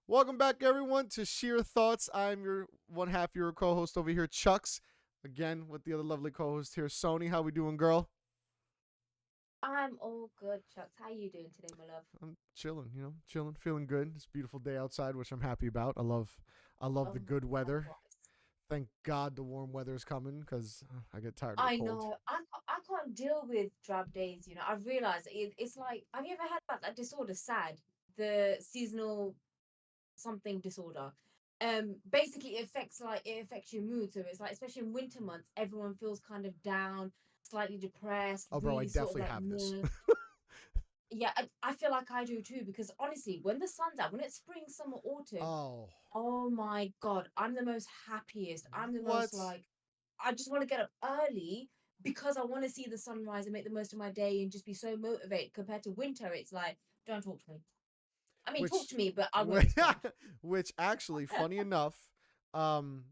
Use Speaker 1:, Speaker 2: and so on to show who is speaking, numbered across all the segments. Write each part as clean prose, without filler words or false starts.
Speaker 1: Welcome back, everyone, to Sheer Thoughts. I'm your one half your co-host over here, Chuckzz. Again, with the other lovely co-host here, Soni. How we doing, girl?
Speaker 2: I'm all good, Chucks. How you doing today, my love?
Speaker 1: I'm chilling, chilling, feeling good. It's a beautiful day outside, which I'm happy about. I love the
Speaker 2: Oh,
Speaker 1: good weather.
Speaker 2: likewise.
Speaker 1: Thank God the warm weather is coming because I get tired of the
Speaker 2: I
Speaker 1: cold.
Speaker 2: know. I can't deal with drab days. I've realized it's like, have you ever had that disorder, SAD, the seasonal something disorder? Basically, it affects your mood. So it's like, especially in winter months, everyone feels kind of down, slightly depressed,
Speaker 1: Oh, bro, I
Speaker 2: really sort of
Speaker 1: definitely
Speaker 2: like
Speaker 1: have this.
Speaker 2: meh. Yeah, I feel like I do too because honestly, when the sun's out, when it's spring, summer, autumn,
Speaker 1: Oh,
Speaker 2: oh my God, I'm the most happiest. I'm the most
Speaker 1: what?
Speaker 2: like, I just want to get up early because I want to see the sunrise and make the most of my day and just be so motivated. Compared to winter, it's like, don't talk to me. I mean, talk
Speaker 1: Which,
Speaker 2: to me, but I won't
Speaker 1: which,
Speaker 2: respond.
Speaker 1: which actually, funny enough, um,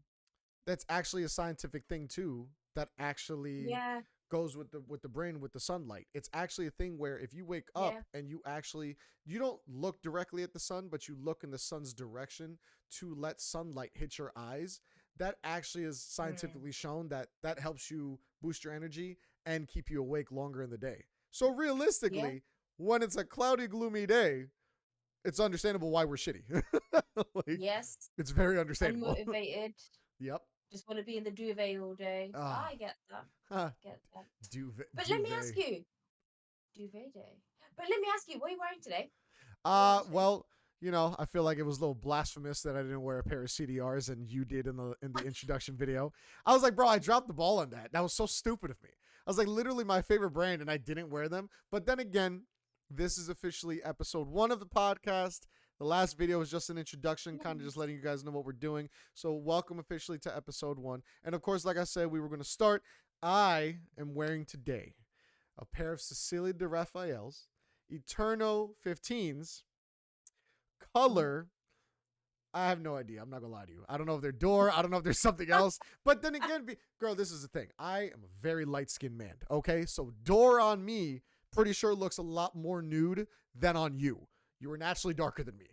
Speaker 1: that's actually a scientific thing too. That actually
Speaker 2: Yeah,
Speaker 1: goes with the brain with the sunlight. It's actually a thing where if you wake up
Speaker 2: yeah,
Speaker 1: and you don't look directly at the sun, but you look in the sun's direction to let sunlight hit your eyes. That actually is
Speaker 2: mm,
Speaker 1: scientifically shown that that helps you boost your energy and keep you awake longer in the day. So
Speaker 2: yeah,
Speaker 1: realistically, when it's a cloudy, gloomy day, it's understandable why we're shitty. Like,
Speaker 2: yes,
Speaker 1: it's very understandable.
Speaker 2: unmotivated,
Speaker 1: Yep.
Speaker 2: just want to be in the duvet all day.
Speaker 1: Ah,
Speaker 2: I get that.
Speaker 1: huh.
Speaker 2: Get that.
Speaker 1: Duvet,
Speaker 2: But let me ask
Speaker 1: duvet.
Speaker 2: you, duvet day. But let me ask you, what are you wearing today? What are you wearing today?
Speaker 1: Well, I feel like it was a little blasphemous that I didn't wear a pair of CDRs and you did in the introduction video. I was like, bro, I dropped the ball on that. That was so stupid of me. I was like, literally my favorite brand, and I didn't wear them. But then again, this is officially episode 1 of the podcast. The last video was just an introduction, kind of just letting you guys know what we're doing. So, welcome officially to episode 1. And of course, like I said, we were going to start. I am wearing today a pair of Cecilia de Raphael's Eterno 15s.
Speaker 2: Oh,
Speaker 1: Color, I have no idea. I'm not gonna lie to you. I don't know if they're door. I don't know if there's something else. But then again, girl, this is the thing. I am a very light skinned man. Okay, so door on me, pretty sure looks a lot more nude than on you. You are naturally darker than me.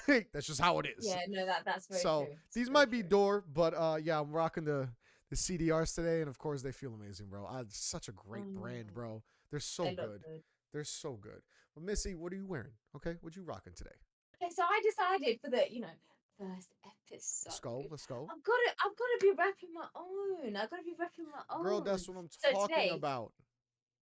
Speaker 1: Like, that's just how it is.
Speaker 2: yeah, no, that's very
Speaker 1: So
Speaker 2: true. It's
Speaker 1: these
Speaker 2: very
Speaker 1: might be
Speaker 2: true.
Speaker 1: door, but yeah, I'm rocking the CDRs today, and of course they feel amazing, bro. It's such a great brand,
Speaker 2: Mm,
Speaker 1: bro. They're so
Speaker 2: they look
Speaker 1: good.
Speaker 2: good.
Speaker 1: They're so good. Well, Missy, what are you wearing? Okay, what you rocking today?
Speaker 2: Okay, so I decided for the first
Speaker 1: Let's
Speaker 2: episode,
Speaker 1: go. Let's go.
Speaker 2: I've gotta be rapping my own. I've gotta be rapping my
Speaker 1: Girl,
Speaker 2: own.
Speaker 1: that's what I'm
Speaker 2: So
Speaker 1: talking
Speaker 2: today,
Speaker 1: about.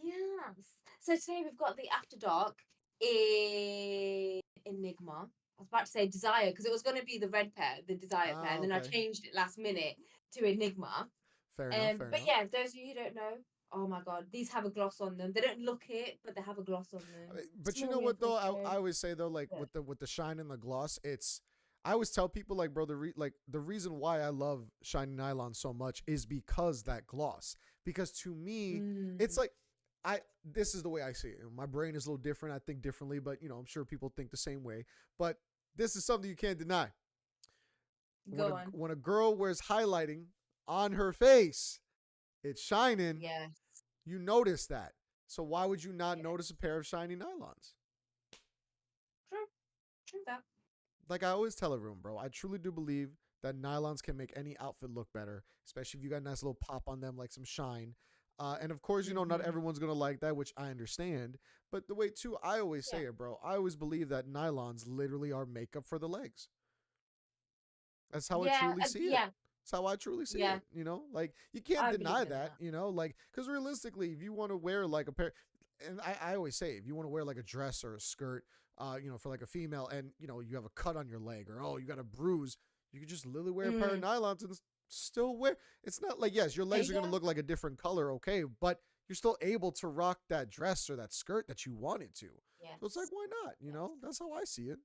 Speaker 2: yes. So today we've got the After Dark in Enigma. I was about to say Desire because it was gonna be the red pair, the Desire pair,
Speaker 1: Ah,
Speaker 2: and then I
Speaker 1: okay.
Speaker 2: changed it last minute to Enigma.
Speaker 1: Fair enough. Fair
Speaker 2: But
Speaker 1: enough.
Speaker 2: yeah, those of you who don't know, oh my god, these have a gloss on them. They don't look it, but they have a gloss on them.
Speaker 1: But you
Speaker 2: Small
Speaker 1: know what though? I
Speaker 2: reinforcement.
Speaker 1: always say though, like
Speaker 2: Yeah.
Speaker 1: with the shine and the gloss, it's. I always tell people like, bro, like the reason why I love shiny nylon so much is because that gloss. Because to me, it's
Speaker 2: Mm,
Speaker 1: like I. This is the way I see it. My brain is a little different. I think differently, but I'm sure people think the same way. But this is something you can't deny.
Speaker 2: go on.
Speaker 1: When a girl wears highlighting on her face, it's shining.
Speaker 2: Yes.
Speaker 1: You notice that. So why would you not
Speaker 2: Yeah.
Speaker 1: notice a pair of shiny nylons?
Speaker 2: True. True that.
Speaker 1: Like I always tell everyone, bro, I truly do believe that nylons can make any outfit look better, especially if you got a nice little pop on them, like some shine. And of course, not
Speaker 2: Mm-hmm.
Speaker 1: everyone's gonna like that, which I understand. But the way too, I always say
Speaker 2: Yeah.
Speaker 1: it, bro. I always believe that nylons literally are makeup for the legs. That's how I
Speaker 2: Yeah.
Speaker 1: truly see it.
Speaker 2: Yeah.
Speaker 1: That's how I truly see
Speaker 2: Yeah.
Speaker 1: it. Like you can't
Speaker 2: I
Speaker 1: deny
Speaker 2: believe in
Speaker 1: that.
Speaker 2: that.
Speaker 1: Like because realistically, if you want to wear like a pair, and I always say if you want to wear like a dress or a skirt, for like a female, and you have a cut on your leg or you got a bruise, you could just literally wear a pair of
Speaker 2: Mm.
Speaker 1: nylons and still wear. It's not like yes, your
Speaker 2: There
Speaker 1: legs
Speaker 2: you
Speaker 1: are gonna
Speaker 2: go.
Speaker 1: look like a different color, okay, but you're still able to rock that dress or that skirt that you wanted to. So it's like
Speaker 2: Yes.
Speaker 1: why not?
Speaker 2: Yes.
Speaker 1: That's how I see it.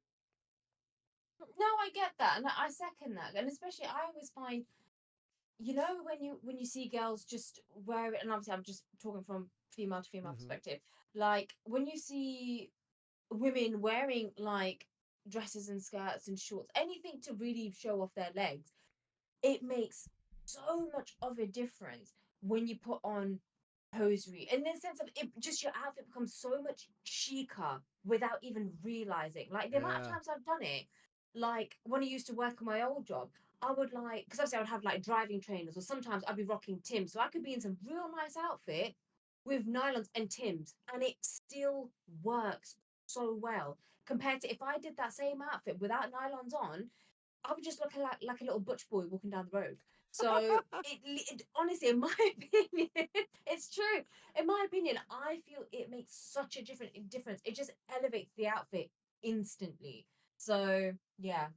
Speaker 2: No, I get that, and I second that, and especially I always find, when you see girls just wear it, and obviously I'm just talking from female to female
Speaker 1: Mm-hmm.
Speaker 2: perspective, like when you see women wearing like dresses and skirts and shorts, anything to really show off their legs, it makes so much of a difference when you put on hosiery in the sense of it, just your outfit becomes so much chicer without even realizing, like the amount of
Speaker 1: Yeah.
Speaker 2: times I've done it. like when I used to work on my old job, I would like, because obviously I would have like driving trainers, or sometimes I'd be rocking Tim's. So I could be in some real nice outfit with nylons and Tim's, and it still works so well compared to if I did that same outfit without nylons on. I would just look like a little butch boy walking down the road. So it honestly, in my opinion, it's true. In my opinion, I feel it makes such a difference. It just elevates the outfit instantly. So yeah,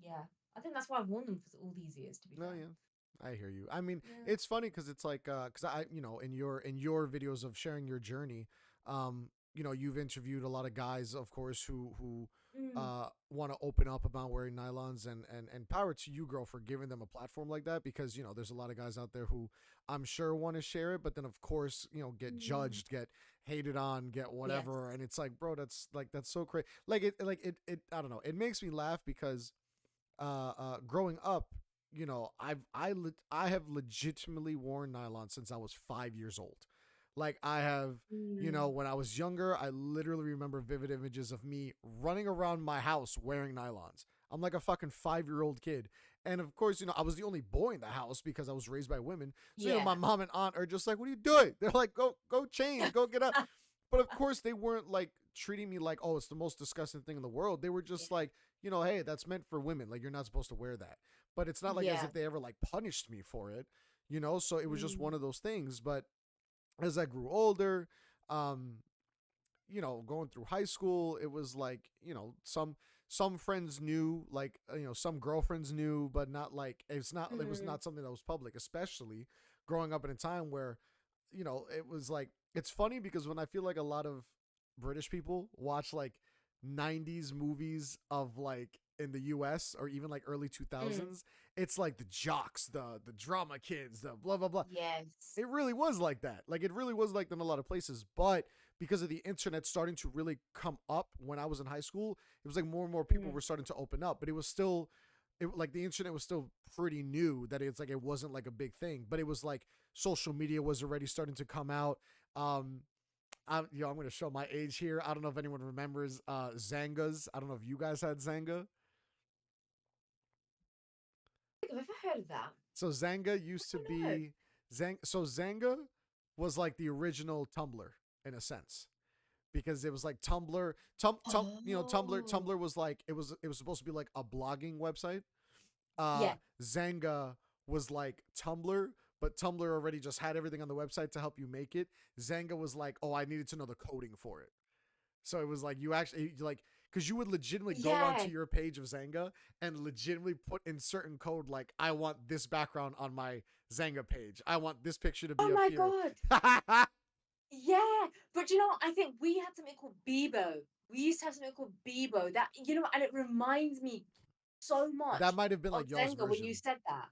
Speaker 2: yeah. I think that's why I've worn them for all these years. To be
Speaker 1: No,
Speaker 2: fair.
Speaker 1: yeah. I hear you. I mean,
Speaker 2: Yeah.
Speaker 1: it's funny because it's like, because I, in your videos of sharing your journey, you've interviewed a lot of guys, of course, who
Speaker 2: Mm,
Speaker 1: want to open up about wearing nylons, and power to you, girl, for giving them a platform like that, because there's a lot of guys out there who I'm sure want to share it, but then of course get
Speaker 2: mm,
Speaker 1: judged, get hated on, get whatever,
Speaker 2: yes.
Speaker 1: and it's like, bro, that's so crazy. Like it, I don't know, it makes me laugh because growing up, I have legitimately worn nylon since I was 5 years old. Like I have,
Speaker 2: Mm,
Speaker 1: when I was younger, I literally remember vivid images of me running around my house wearing nylons. I'm like a fucking 5-year-old kid. And of course, I was the only boy in the house because I was raised by women. So, my
Speaker 2: yeah.
Speaker 1: mom and aunt are just like, "What are you doing?" They're like, go change, go get up." But of course, they weren't like treating me like, "Oh, it's the most disgusting thing in the world." They were
Speaker 2: Yeah.
Speaker 1: just like, hey, that's meant for women. Like, you're not supposed to wear that. But it's not like as
Speaker 2: Yeah.
Speaker 1: if they ever like punished me for it, So it was just
Speaker 2: Mm,
Speaker 1: one of those things. But as I grew older, um, going through high school, it was like, some friends knew, like, some girlfriends knew, but not like it was
Speaker 2: mm,
Speaker 1: not something that was public, especially growing up in a time where it was like, it's funny because when I feel like a lot of British people watch like 90s movies of like in the US or even like early
Speaker 2: mm,
Speaker 1: 2000s, it's like the jocks, the drama kids, the blah blah blah.
Speaker 2: yes.
Speaker 1: It really was like that. Like it really was like that in a lot of places, but because of the internet starting to really come up when I was in high school, it was like more and more people
Speaker 2: Mm,
Speaker 1: were starting to open up, but it was still like the internet was still pretty new, that it's like it wasn't like a big thing, but it was like social media was already starting to come out. um I'm gonna show my age here. I don't know if anyone remembers Zangas. I don't know if you guys had Zanga.
Speaker 2: I think I've ever heard of that.
Speaker 1: So Zanga
Speaker 2: I
Speaker 1: used to
Speaker 2: don't know.
Speaker 1: be Zanga was like the original Tumblr in a sense, because it was like
Speaker 2: Oh,
Speaker 1: Tumblr was like, it was supposed to be like a blogging website.
Speaker 2: yeah.
Speaker 1: Zanga was like Tumblr, but Tumblr already just had everything on the website to help you make it. Zanga was like, oh, I needed to know the coding for it. So it was like you actually like, because you would legitimately go onto
Speaker 2: Yeah.
Speaker 1: your page of Zanga and legitimately put in certain code, like, I want this background on my Zanga page. I want this picture to
Speaker 2: Oh
Speaker 1: be up
Speaker 2: my
Speaker 1: here.
Speaker 2: God. Yeah. But I think we had something called Bebo. We used to have something called Bebo that, and it reminds me so
Speaker 1: That
Speaker 2: much
Speaker 1: might have been
Speaker 2: of
Speaker 1: like y'all's
Speaker 2: Zenga when you
Speaker 1: version.
Speaker 2: said that.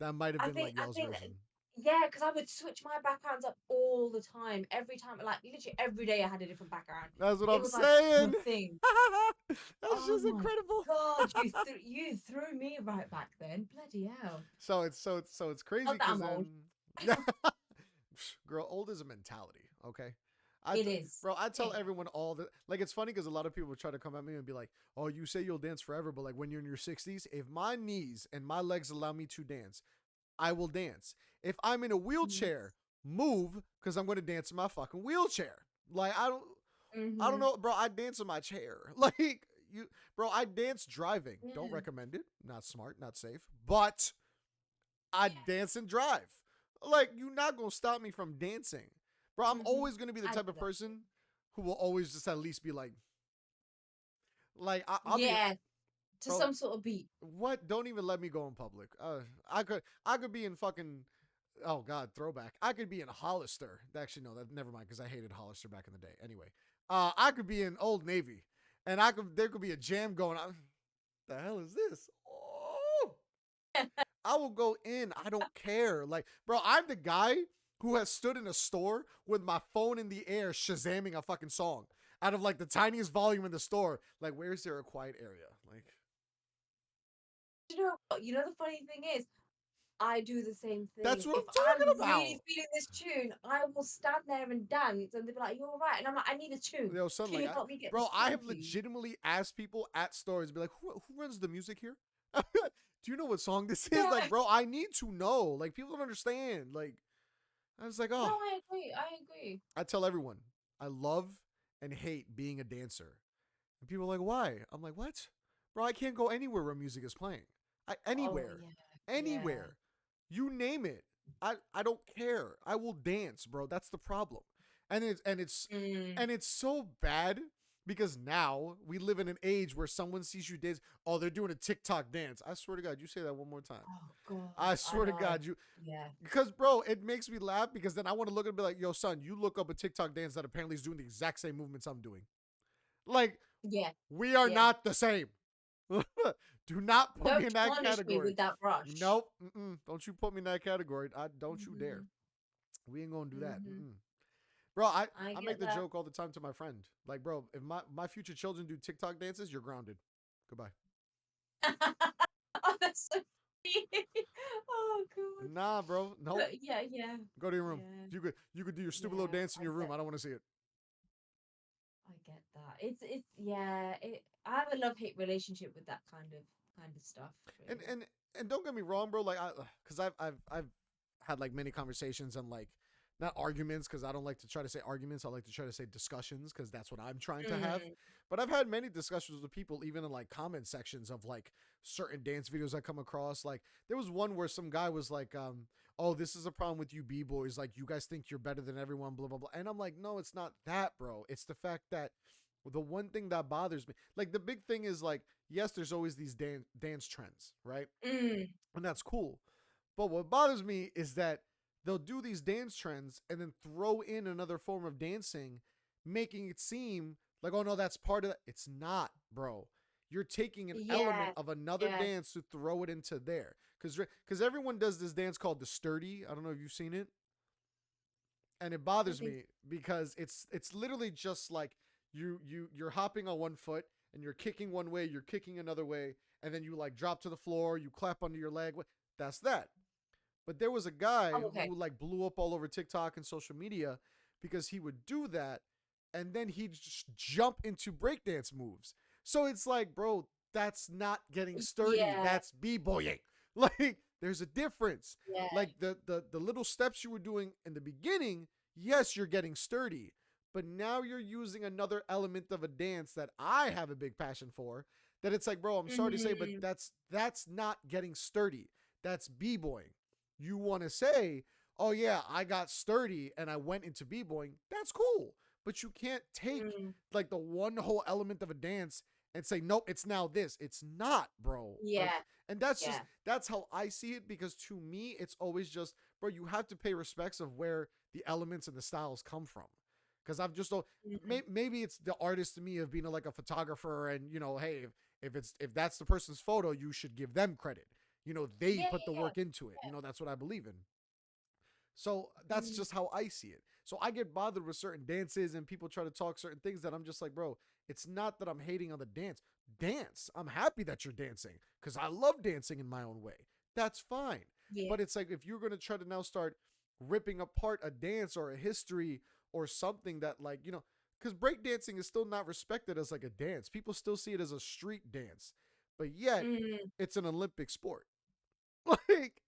Speaker 1: That might have
Speaker 2: I
Speaker 1: been
Speaker 2: think
Speaker 1: like
Speaker 2: I
Speaker 1: y'all's
Speaker 2: think
Speaker 1: version.
Speaker 2: yeah, because I would switch my backgrounds up all the time, every time, like literally every day I had a different background.
Speaker 1: That's what
Speaker 2: It
Speaker 1: I'm
Speaker 2: was like
Speaker 1: saying.
Speaker 2: the thing.
Speaker 1: That's
Speaker 2: Oh
Speaker 1: just
Speaker 2: my
Speaker 1: incredible.
Speaker 2: God, you threw me right back then. Bloody hell.
Speaker 1: So it's crazy
Speaker 2: Not that
Speaker 1: because
Speaker 2: I'm
Speaker 1: then,
Speaker 2: old.
Speaker 1: girl, old is a mentality. Okay,
Speaker 2: It is.
Speaker 1: bro, I tell
Speaker 2: It
Speaker 1: everyone all the, like, it's funny because a lot of people try to come at me and be like, "Oh, you say you'll dance forever, but like when you're in your 60s, if my knees and my legs allow me to dance, I will dance. If I'm in a wheelchair,
Speaker 2: is.
Speaker 1: move, because I'm going to dance in my fucking wheelchair. Like I don't
Speaker 2: Mm-hmm.
Speaker 1: know, bro. I dance in my chair. Like you, bro. I dance driving. Don't
Speaker 2: Yeah.
Speaker 1: recommend it. Not smart. Not safe. But I
Speaker 2: Yeah.
Speaker 1: dance and drive. Like, you're not gonna stop me from dancing, bro. I'm
Speaker 2: Mm-hmm.
Speaker 1: always gonna be the
Speaker 2: I
Speaker 1: type
Speaker 2: do
Speaker 1: of
Speaker 2: that too.
Speaker 1: person who will always just at least be like I'll be,
Speaker 2: Yeah, to
Speaker 1: bro.
Speaker 2: some sort of beat.
Speaker 1: What? Don't even let me go in public. I could be in fucking, oh god, throwback. I could be in Hollister. Actually, no, that never mind, because I hated Hollister back in the day. Anyway, I could be in Old Navy, and there could be a jam going on. The hell is this? Oh, I will go in. I don't care. Like, bro, I'm the guy who has stood in a store with my phone in the air, shazamming a fucking song out of like the tiniest volume in the store. Like, where's there a quiet area? Like,
Speaker 2: You know what? The funny thing is, I do the same
Speaker 1: That's
Speaker 2: thing.
Speaker 1: what
Speaker 2: If
Speaker 1: I'm
Speaker 2: I'm
Speaker 1: talking
Speaker 2: really
Speaker 1: about.
Speaker 2: feeling this tune, I will stand there and dance, and they'll be like, "You're all right," and I'm like, "I need a tune.
Speaker 1: Yo, son,
Speaker 2: Can
Speaker 1: like,
Speaker 2: you help me get
Speaker 1: bro,
Speaker 2: this
Speaker 1: I
Speaker 2: tune,
Speaker 1: have
Speaker 2: please?"
Speaker 1: legitimately asked people at stores, be like, who runs the music here? Do you know what song this is?
Speaker 2: Yeah.
Speaker 1: Like, bro, I need to know. Like, people don't understand. Like, I was like,
Speaker 2: No,
Speaker 1: oh,
Speaker 2: I agree. I agree.
Speaker 1: I tell everyone, I love and hate being a dancer. And people are like, why? I'm like, what? Bro, I can't go anywhere where music is playing.
Speaker 2: Oh
Speaker 1: Anywhere.
Speaker 2: yeah, yeah.
Speaker 1: Anywhere. You name it. I don't care. I will dance, bro. That's the problem. And
Speaker 2: Mm.
Speaker 1: it's so bad because now we live in an age where someone sees you dance. Oh, they're doing a TikTok dance. I swear to God, you say that one more time.
Speaker 2: Oh God,
Speaker 1: I
Speaker 2: I
Speaker 1: swear to
Speaker 2: know.
Speaker 1: God, you
Speaker 2: Yeah,
Speaker 1: because bro, it makes me laugh because then I want to look and be like, yo, son, you look up a TikTok dance that apparently is doing the exact same movements I'm doing. Like,
Speaker 2: yeah,
Speaker 1: we are
Speaker 2: yeah.
Speaker 1: not the same. Do not put me
Speaker 2: Don't
Speaker 1: in that
Speaker 2: tarnish me
Speaker 1: category.
Speaker 2: with that brush.
Speaker 1: Nope. Don't you put me in that category. Don't you dare.
Speaker 2: Mhm,
Speaker 1: We ain't gonna do that.
Speaker 2: mhm.
Speaker 1: Bro, I,
Speaker 2: I
Speaker 1: I make
Speaker 2: get
Speaker 1: the
Speaker 2: that.
Speaker 1: joke all the time to my friend. Like, bro, if my future children do TikTok dances, you're grounded. Goodbye.
Speaker 2: Oh, that's so funny. Oh God.
Speaker 1: Nah, bro. Nope.
Speaker 2: But yeah, yeah,
Speaker 1: Go to your room.
Speaker 2: yeah,
Speaker 1: You could do your stupid little
Speaker 2: yeah.
Speaker 1: dance in
Speaker 2: I
Speaker 1: your room.
Speaker 2: get,
Speaker 1: I don't want to see it.
Speaker 2: I get that. It's yeah. I have a love hate relationship with that kind of stuff.
Speaker 1: And
Speaker 2: Really.
Speaker 1: and and don't get me wrong, bro. Like, because I've had like many conversations and like not arguments because I don't like to try to say arguments. I like to try to say discussions because that's what I'm trying to have.
Speaker 2: Mm,
Speaker 1: But I've had many discussions with people, even in like comment sections of like certain dance videos I come across. Like there was one where some guy was like, "Oh, this is a problem with you b boys. Like you guys think you're better than everyone, blah blah blah." And I'm like, "No, it's not that, bro. It's the fact that." The one thing that bothers me, like the big thing is like, yes, there's always these dance trends, right?
Speaker 2: mm.
Speaker 1: And that's cool. But what bothers me is that they'll do these dance trends and then throw in another form of dancing, making it seem like, oh no, that's part of it. It's not, bro. You're taking an element
Speaker 2: Yeah,
Speaker 1: of another
Speaker 2: yeah.
Speaker 1: dance to throw it into there. Because everyone does this dance called the sturdy. I don't know if you've seen it, and it
Speaker 2: I don't
Speaker 1: bothers
Speaker 2: think.
Speaker 1: me because it's literally just like you're hopping on one foot and you're kicking one way, you're kicking another way, and then you like drop to the floor, you clap under your leg. That's that. But there was a guy
Speaker 2: Oh, okay.
Speaker 1: who like blew up all over TikTok and social media because he would do that and then he'd just jump into breakdance moves. So it's like, bro, that's not getting sturdy.
Speaker 2: Yeah,
Speaker 1: That's b-boying. Like there's a difference.
Speaker 2: yeah.
Speaker 1: Like the little steps you were doing in the beginning, yes, you're getting sturdy. But now you're using another element of a dance that I have a big passion for. That it's like, bro, I'm sorry to say, but
Speaker 2: Mm,
Speaker 1: that's not getting sturdy. That's b-boying. You want to say, oh yeah, I got sturdy and I went into b-boying. That's cool. But you can't take
Speaker 2: mm.
Speaker 1: like the one whole element of a dance and say, nope, it's now this. It's not, bro. Like,
Speaker 2: Yeah,
Speaker 1: and that's
Speaker 2: yeah.
Speaker 1: just that's how I see it because to me, it's always just, bro, you have to pay respects of where the elements and the styles come from. Because I've just
Speaker 2: Mm.
Speaker 1: maybe it's the artist to me of being like a photographer and hey if that's the person's photo you should give them credit. They
Speaker 2: Yeah,
Speaker 1: put the
Speaker 2: yeah,
Speaker 1: work into it. That's what I believe in. So
Speaker 2: yeah.
Speaker 1: that's just how I see it. So I get bothered with certain dances and people try to talk certain things that I'm just like, bro, it's not that I'm hating on the dance. Dance. I'm happy that you're dancing because I love dancing in my own way. That's fine.
Speaker 2: Yeah.
Speaker 1: But it's like if you're going to try to now start ripping apart a dance or a history or something that, like, because breakdancing is still not respected as like a dance. People still see it as a street dance, but yet
Speaker 2: Mm,
Speaker 1: it's an Olympic sport. Like,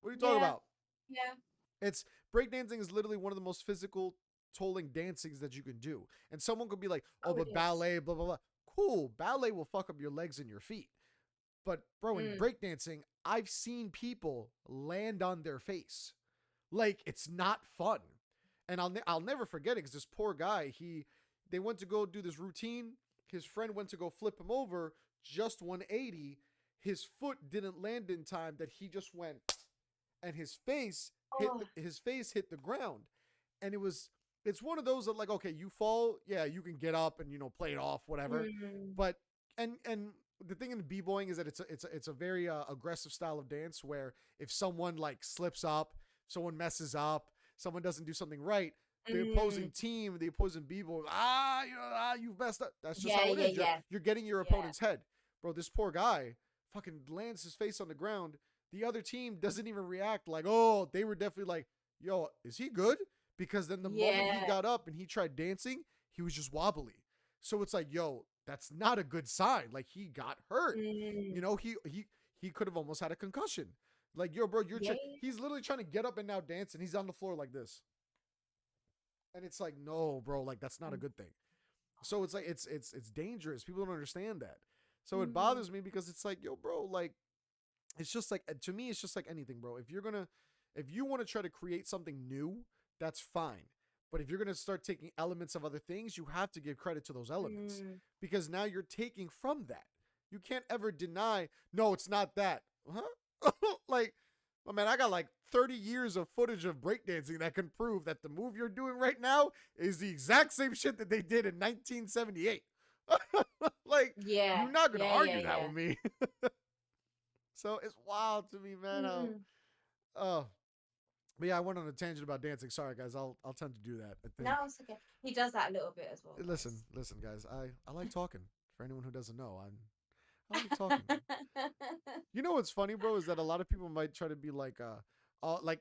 Speaker 1: what are you talking
Speaker 2: yeah,
Speaker 1: about?
Speaker 2: yeah.
Speaker 1: It's breakdancing is literally one of the most physical tolling dancings that you can do. And someone could be like, oh,
Speaker 2: Oh, it
Speaker 1: but
Speaker 2: is.
Speaker 1: ballet, blah, blah, blah. Cool. Ballet will fuck up your legs and your feet. But, bro, in
Speaker 2: Mm.
Speaker 1: breakdancing, I've seen people land on their face. Like, it's not fun. And I'll never forget it because this poor guy, they went to go do this routine. His friend went to go flip him over, just 180. His foot didn't land in time that he just went and
Speaker 2: Oh.
Speaker 1: his face hit the ground. And it's one of those that, like, okay, you fall, yeah, you can get up and play it off, whatever.
Speaker 2: Mm.
Speaker 1: But and the thing in b-boying is that it's a very aggressive style of dance where if someone like slips up, someone messes up, someone doesn't do something right, the
Speaker 2: Mm.
Speaker 1: opposing team, the opposing b-boy, you've messed up. That's just
Speaker 2: Yeah,
Speaker 1: how it
Speaker 2: yeah,
Speaker 1: is. You're
Speaker 2: yeah,
Speaker 1: you're getting your
Speaker 2: yeah.
Speaker 1: opponent's head. Bro, this poor guy fucking lands his face on the ground. the other team doesn't even react like, oh, they were definitely like, yo, is he good? Because then the moment he
Speaker 2: Yeah.
Speaker 1: got up and he tried dancing, he was just wobbly. So it's like, yo, that's not a good sign. Like he got hurt. You
Speaker 2: Mm.
Speaker 1: know, he could have almost had a concussion. Like, yo, bro,
Speaker 2: Yeah.
Speaker 1: he's literally trying to get up and now dance, and he's on the floor like this. And it's like, no, bro, like that's not a
Speaker 2: Oh
Speaker 1: good thing. So it's like it's dangerous. People don't understand that. So it
Speaker 2: Mm.
Speaker 1: bothers me because it's like, yo, bro, like it's just like to me, it's just like anything, bro. If you want to try to create something new, that's fine. But if you're gonna start taking elements of other things, you have to give credit to those elements
Speaker 2: Mm.
Speaker 1: because now you're taking from that. You can't ever deny, no, it's not that, huh? Like, oh man, I got like 30 years of footage of breakdancing that can prove that the move you're doing right now is the exact same shit that they did in 1978. Like,
Speaker 2: Yeah.
Speaker 1: you're not gonna
Speaker 2: Yeah. Yeah.
Speaker 1: argue that
Speaker 2: Yeah.
Speaker 1: with me. So it's wild to me, man. How
Speaker 2: Mm.
Speaker 1: oh, but yeah, I went on a tangent about dancing. Sorry, guys. I'll tend to do that. I think.
Speaker 2: No, it's okay. He does that a little bit as well,
Speaker 1: Listen,
Speaker 2: guys.
Speaker 1: listen, guys. I like talking. For anyone who doesn't know, I like talking. You know what's funny, bro, is that a lot of people might try to be like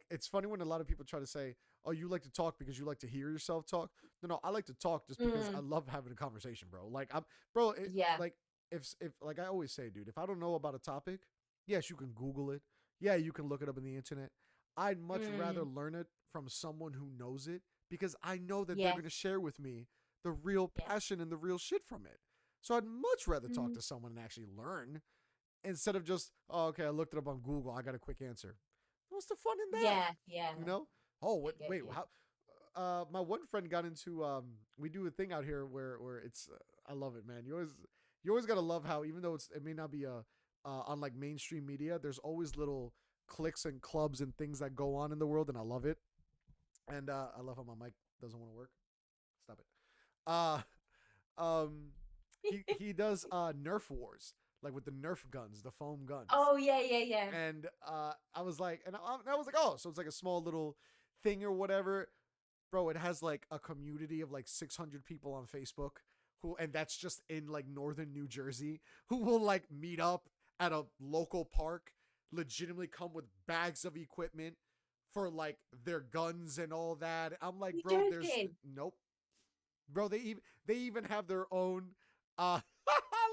Speaker 1: it's funny when a lot of people try to say, "Oh, you like to talk because you like to hear yourself talk." No, I like to talk just because I
Speaker 2: Mm.
Speaker 1: love having a conversation, bro. Like bro,
Speaker 2: Yeah.
Speaker 1: like if like I always say, dude, if I don't know about a topic, yes, you can Google it. Yeah, you can look it up on the internet. I'd much rather
Speaker 2: Mm.
Speaker 1: learn it from someone who knows it because I know that they're
Speaker 2: Yes.
Speaker 1: going to share with me the real
Speaker 2: Yes.
Speaker 1: passion and the real shit from it. So I'd much rather talk
Speaker 2: Mm.
Speaker 1: to someone and actually learn instead of just, oh, okay, I looked it up on Google. I got a quick answer. What's the fun in that?
Speaker 2: Yeah. Yeah.
Speaker 1: You know? Oh,
Speaker 2: I
Speaker 1: what?
Speaker 2: get
Speaker 1: Wait,
Speaker 2: you.
Speaker 1: how? My one friend got into. We do a thing out here where it's. I love it, man. You always gotta love how even though it may not be on like mainstream media, there's always little cliques and clubs and things that go on in the world, and I love it. And I love how my mic doesn't want to work. Stop it. Um, he does Nerf wars like with the Nerf guns, the foam guns.
Speaker 2: Oh yeah. Yeah. Yeah.
Speaker 1: And I was like, and I was like, oh, so it's like a small little thing or whatever, bro. It has like a community of like 600 people on Facebook who, and that's just in like northern New Jersey, who will like meet up at a local park, legitimately come with bags of equipment for like their guns and all that. I'm like,
Speaker 2: You
Speaker 1: bro, there's
Speaker 2: joking?
Speaker 1: nope, bro. They even have their own. I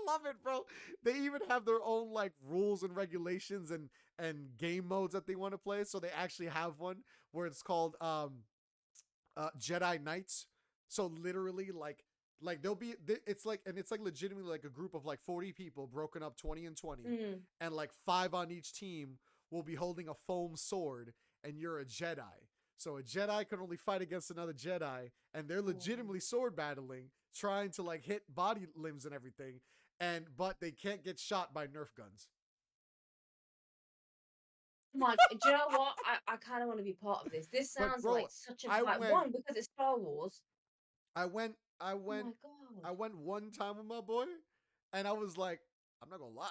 Speaker 1: love it, bro. They even have their own like rules and regulations and game modes that they want to play. So they actually have one where it's called Jedi Knights. So literally, like they'll be it's like and it's like legitimately like a group of like 40 people broken up 20 and 20,
Speaker 2: Mm.
Speaker 1: and like 5 on each team will be holding a foam sword, and you're a Jedi. So a Jedi can only fight against another Jedi, and they're
Speaker 2: Oh
Speaker 1: legitimately sword battling, trying to like hit body limbs and everything, and but they can't get shot by Nerf guns.
Speaker 2: my! Do you know what? I kind of want to be part of this. This
Speaker 1: But
Speaker 2: sounds
Speaker 1: bro,
Speaker 2: like such a
Speaker 1: I
Speaker 2: vibe.
Speaker 1: went
Speaker 2: One, because it's Star Wars.
Speaker 1: I went, I
Speaker 2: Oh
Speaker 1: went,
Speaker 2: my god.
Speaker 1: I went one time with my boy, and I was like, I'm not gonna lie,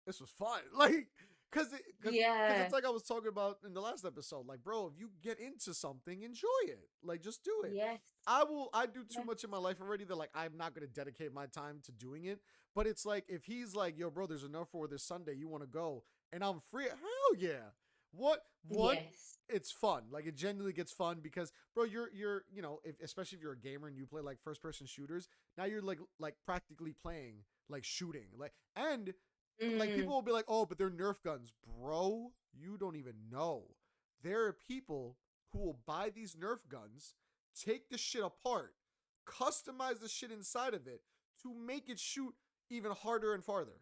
Speaker 1: this was fun. Like, cause
Speaker 2: Yeah.
Speaker 1: it's like I was talking about in the last episode. Like, bro, if you get into something, enjoy it. Like, just do it.
Speaker 2: Yes.
Speaker 1: I do too
Speaker 2: Yes.
Speaker 1: much in my life already that like I'm not gonna dedicate my time to doing it. But it's like if he's like, yo, bro, there's enough for this Sunday, you want to go, and I'm free. Hell yeah. What one?
Speaker 2: Yes.
Speaker 1: It's fun. Like it genuinely gets fun because, bro, you're you know, if, especially if you're a gamer and you play like first person shooters, now you're like practically playing like shooting, and like
Speaker 2: Mm.
Speaker 1: people will be like, oh, but they're Nerf guns, bro. You don't even know. There are people who will buy these Nerf guns, take the shit apart, customize the shit inside of it to make it shoot even harder and farther.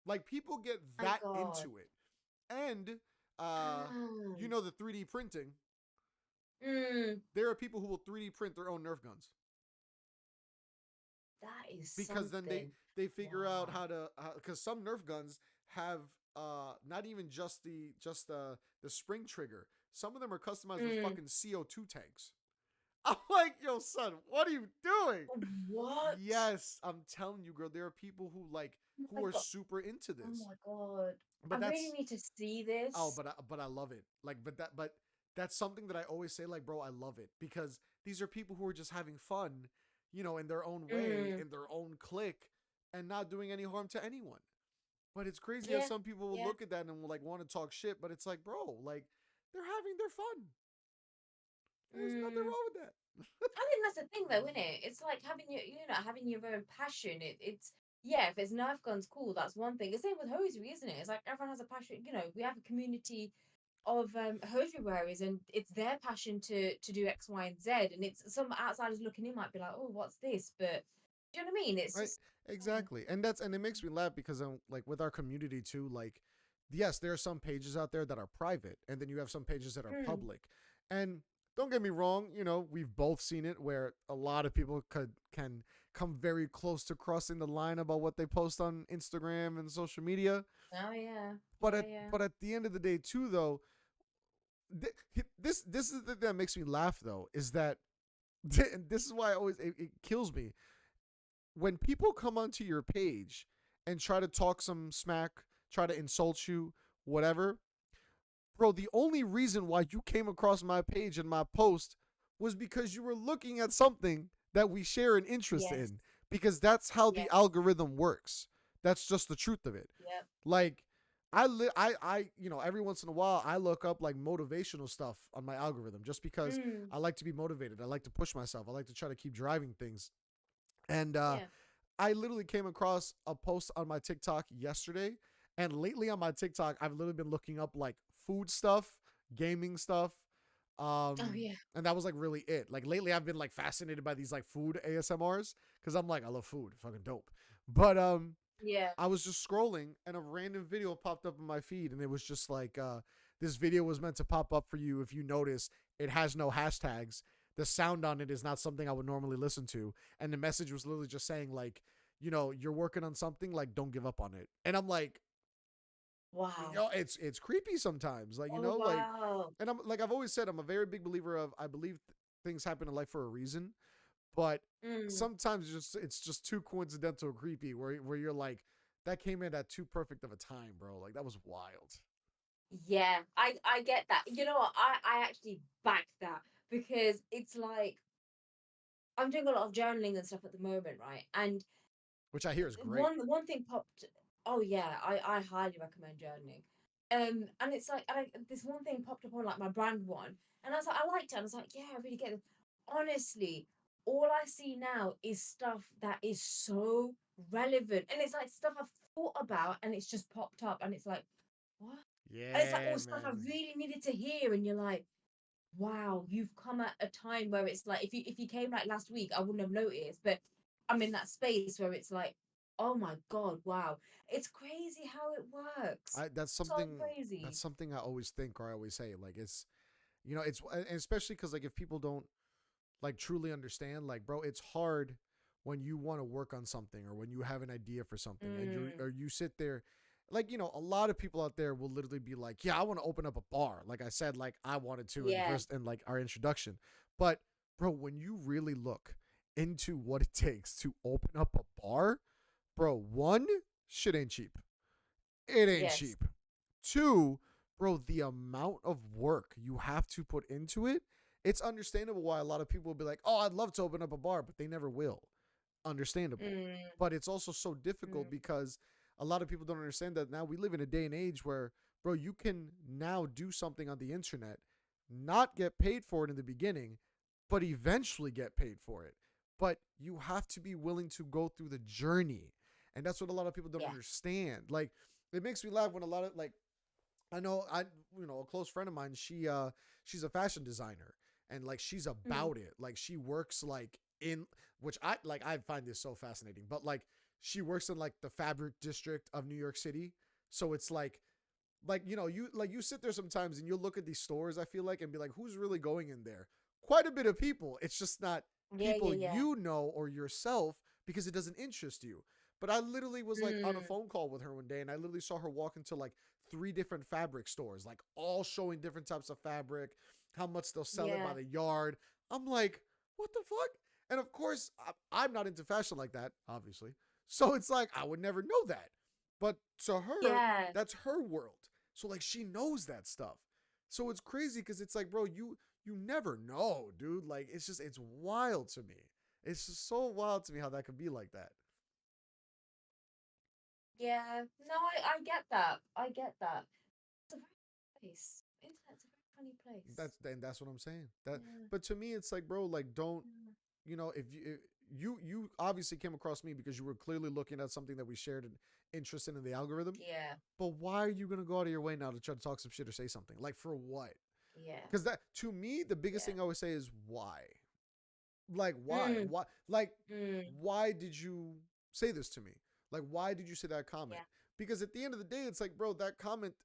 Speaker 1: Like people get
Speaker 2: My
Speaker 1: that
Speaker 2: god.
Speaker 1: into it. And uh you
Speaker 2: Ah.
Speaker 1: know the 3D printing.
Speaker 2: Mm.
Speaker 1: There are people who will 3D print their own Nerf guns
Speaker 2: That is
Speaker 1: because then
Speaker 2: something.
Speaker 1: they figure out
Speaker 2: Wow.
Speaker 1: how to because some Nerf guns have not even just the spring trigger. Some of them are customized with
Speaker 2: Mm.
Speaker 1: fucking CO2 tanks. I'm like, yo, son, what are you doing?
Speaker 2: What?
Speaker 1: Yes, I'm telling you, girl. There are people who like
Speaker 2: Oh my
Speaker 1: who are
Speaker 2: god.
Speaker 1: super into
Speaker 2: Oh
Speaker 1: this,
Speaker 2: my god. I
Speaker 1: but
Speaker 2: really
Speaker 1: that's
Speaker 2: need to see
Speaker 1: oh,
Speaker 2: this.
Speaker 1: but I love it. Like, but that's something that I always say. Like, bro, I love it because these are people who are just having fun, you know, in their own way,
Speaker 2: Mm.
Speaker 1: in their own clique, and not doing any harm to anyone. But it's crazy how
Speaker 2: Yeah,
Speaker 1: some people will
Speaker 2: yeah.
Speaker 1: look at that and will like want to talk shit, but it's like, bro, like they're having their fun. There's nothing
Speaker 2: Mm.
Speaker 1: wrong with that.
Speaker 2: I think that's the thing, though, isn't it? It's like having your, having your own passion. It's yeah. If it's Nerf guns, cool. That's one thing. The same with hosiery, isn't it? It's like everyone has a passion. We have a community of hosiery wearers, and it's their passion to do X, Y, and Z. And it's some outsiders looking in might be like, oh, what's this? But do you know what I mean? It's
Speaker 1: Right?
Speaker 2: just oh,
Speaker 1: Exactly. And it makes me laugh because like with our community too, like yes, there are some pages out there that are private, and then you have some pages that are
Speaker 2: mm,
Speaker 1: public. And don't get me wrong, we've both seen it where a lot of people can come very close to crossing the line about what they post on Instagram and social media.
Speaker 2: oh yeah,
Speaker 1: But
Speaker 2: yeah,
Speaker 1: at
Speaker 2: yeah.
Speaker 1: but at the end of the day too though, this is the thing that makes me laugh though, is that this is why it kills me when people come onto your page and try to talk some smack, try to insult you, whatever. Bro, the only reason why you came across my page and my post was because you were looking at something that we share an interest
Speaker 2: Yes,
Speaker 1: in, because that's how the
Speaker 2: yes,
Speaker 1: algorithm works. That's just the truth of it.
Speaker 2: yep.
Speaker 1: Like every once in a while I look up like motivational stuff on my algorithm just because
Speaker 2: Mm,
Speaker 1: I like to be motivated. I like to push myself. I like to try to keep driving things. And
Speaker 2: yeah.
Speaker 1: I literally came across a post on my TikTok yesterday. And lately on my TikTok, I've literally been looking up like food stuff, gaming stuff.
Speaker 2: Oh yeah,
Speaker 1: And that was like really it. Like lately I've been like fascinated by these like food ASMRs because I'm like, I love food. Fucking dope. But
Speaker 2: yeah.
Speaker 1: I was just scrolling and a random video popped up in my feed, and it was just like this video was meant to pop up for you. If you notice, it has no hashtags. The sound on it is not something I would normally listen to, and the message was literally just saying like, you're working on something, like don't give up on it. And I'm like,
Speaker 2: Wow.
Speaker 1: it's creepy sometimes, like
Speaker 2: Oh
Speaker 1: like,
Speaker 2: wow.
Speaker 1: and I'm like I've always said, I'm a very big believer of I believe things happen in life for a reason, but
Speaker 2: Mm.
Speaker 1: sometimes it's just too coincidental and creepy where you're like, that came in at too perfect of a time, bro. Like that was wild.
Speaker 2: Yeah, I get that. You know what? I actually back that because it's like I'm doing a lot of journaling and stuff at the moment, right? And
Speaker 1: Which I hear is great.
Speaker 2: one thing popped. Oh yeah, I highly recommend journaling. And it's like this one thing popped up on like my brand one, and I was like, I liked it. And I was like, yeah, I really get it. Honestly, all I see now is stuff that is so relevant, and it's like stuff I've thought about, and it's just popped up, and it's like, what? And it's like
Speaker 1: Yeah,
Speaker 2: all stuff I
Speaker 1: man.
Speaker 2: really needed to hear, and you're like, wow, you've come at a time where it's like if you came like last week, I wouldn't have noticed, but I'm in that space where it's like, oh my god, wow, it's crazy how it works,
Speaker 1: I that's
Speaker 2: so
Speaker 1: something that's
Speaker 2: crazy.
Speaker 1: something I always think, or I always say, like it's it's and especially because like if people don't like truly understand, like bro, it's hard when you want to work on something or when you have an idea for something and
Speaker 2: Mm,
Speaker 1: you sit there, like a lot of people out there will literally be like, yeah, I want to open up a bar, like I said, like I wanted to in the
Speaker 2: yeah,
Speaker 1: first in like our introduction. But bro, when you really look into what it takes to open up a bar, bro, one, shit ain't cheap. It ain't
Speaker 2: yes,
Speaker 1: cheap. Two, bro, the amount of work you have to put into it, it's understandable why a lot of people will be like, oh, I'd love to open up a bar, but they never will. Understandable.
Speaker 2: mm,
Speaker 1: But it's also so difficult
Speaker 2: mm,
Speaker 1: because a lot of people don't understand that now we live in a day and age where, bro, you can now do something on the internet, not get paid for it in the beginning, but eventually get paid for it. But you have to be willing to go through the journey. And that's what a lot of people don't
Speaker 2: yeah,
Speaker 1: understand. Like, it makes me laugh when a lot of like I know a close friend of mine, she's a fashion designer, and like she's
Speaker 2: mm,
Speaker 1: about it. Like she works like in which I find this so fascinating. But like she works in like the fabric district of New York City. So it's like you sit there sometimes and you'll look at these stores, I feel like, and be like, who's really going in there? Quite a bit of people. It's just not
Speaker 2: yeah,
Speaker 1: people
Speaker 2: yeah, yeah,
Speaker 1: or yourself, because it doesn't interest you. But I literally was like on a
Speaker 2: mm,
Speaker 1: phone call with her one day, and I literally saw her walk into like three different fabric stores, like all showing different types of fabric, how much they'll sell it by
Speaker 2: yeah,
Speaker 1: the yard. I'm like, what the fuck? And of course, I'm not into fashion like that, obviously. So it's like I would never know that. But to her,
Speaker 2: yeah,
Speaker 1: that's her world. So like she knows that stuff. So it's crazy because it's like, bro, you never know, dude. Like it's wild to me. It's just so wild to me how that could be like that.
Speaker 2: Yeah. No, I get that. I get that. It's a very place. Internet's a very funny place.
Speaker 1: That's what I'm saying. That,
Speaker 2: Yeah.
Speaker 1: but to me, it's like, bro, like, don't,
Speaker 2: Mm.
Speaker 1: if you obviously came across me because you were clearly looking at something that we shared an interest in the algorithm.
Speaker 2: Yeah.
Speaker 1: But why are you gonna go out of your way now to try to talk some shit or say something? Like, for what?
Speaker 2: Yeah.
Speaker 1: Because that, to me, the biggest
Speaker 2: Yeah.
Speaker 1: thing I always say is why. Like, why?
Speaker 2: Mm.
Speaker 1: Why? Like,
Speaker 2: Mm.
Speaker 1: why did you say this to me? Like, why did you say that comment?
Speaker 2: Yeah.
Speaker 1: Because at the end of the day, it's like, bro, that comment,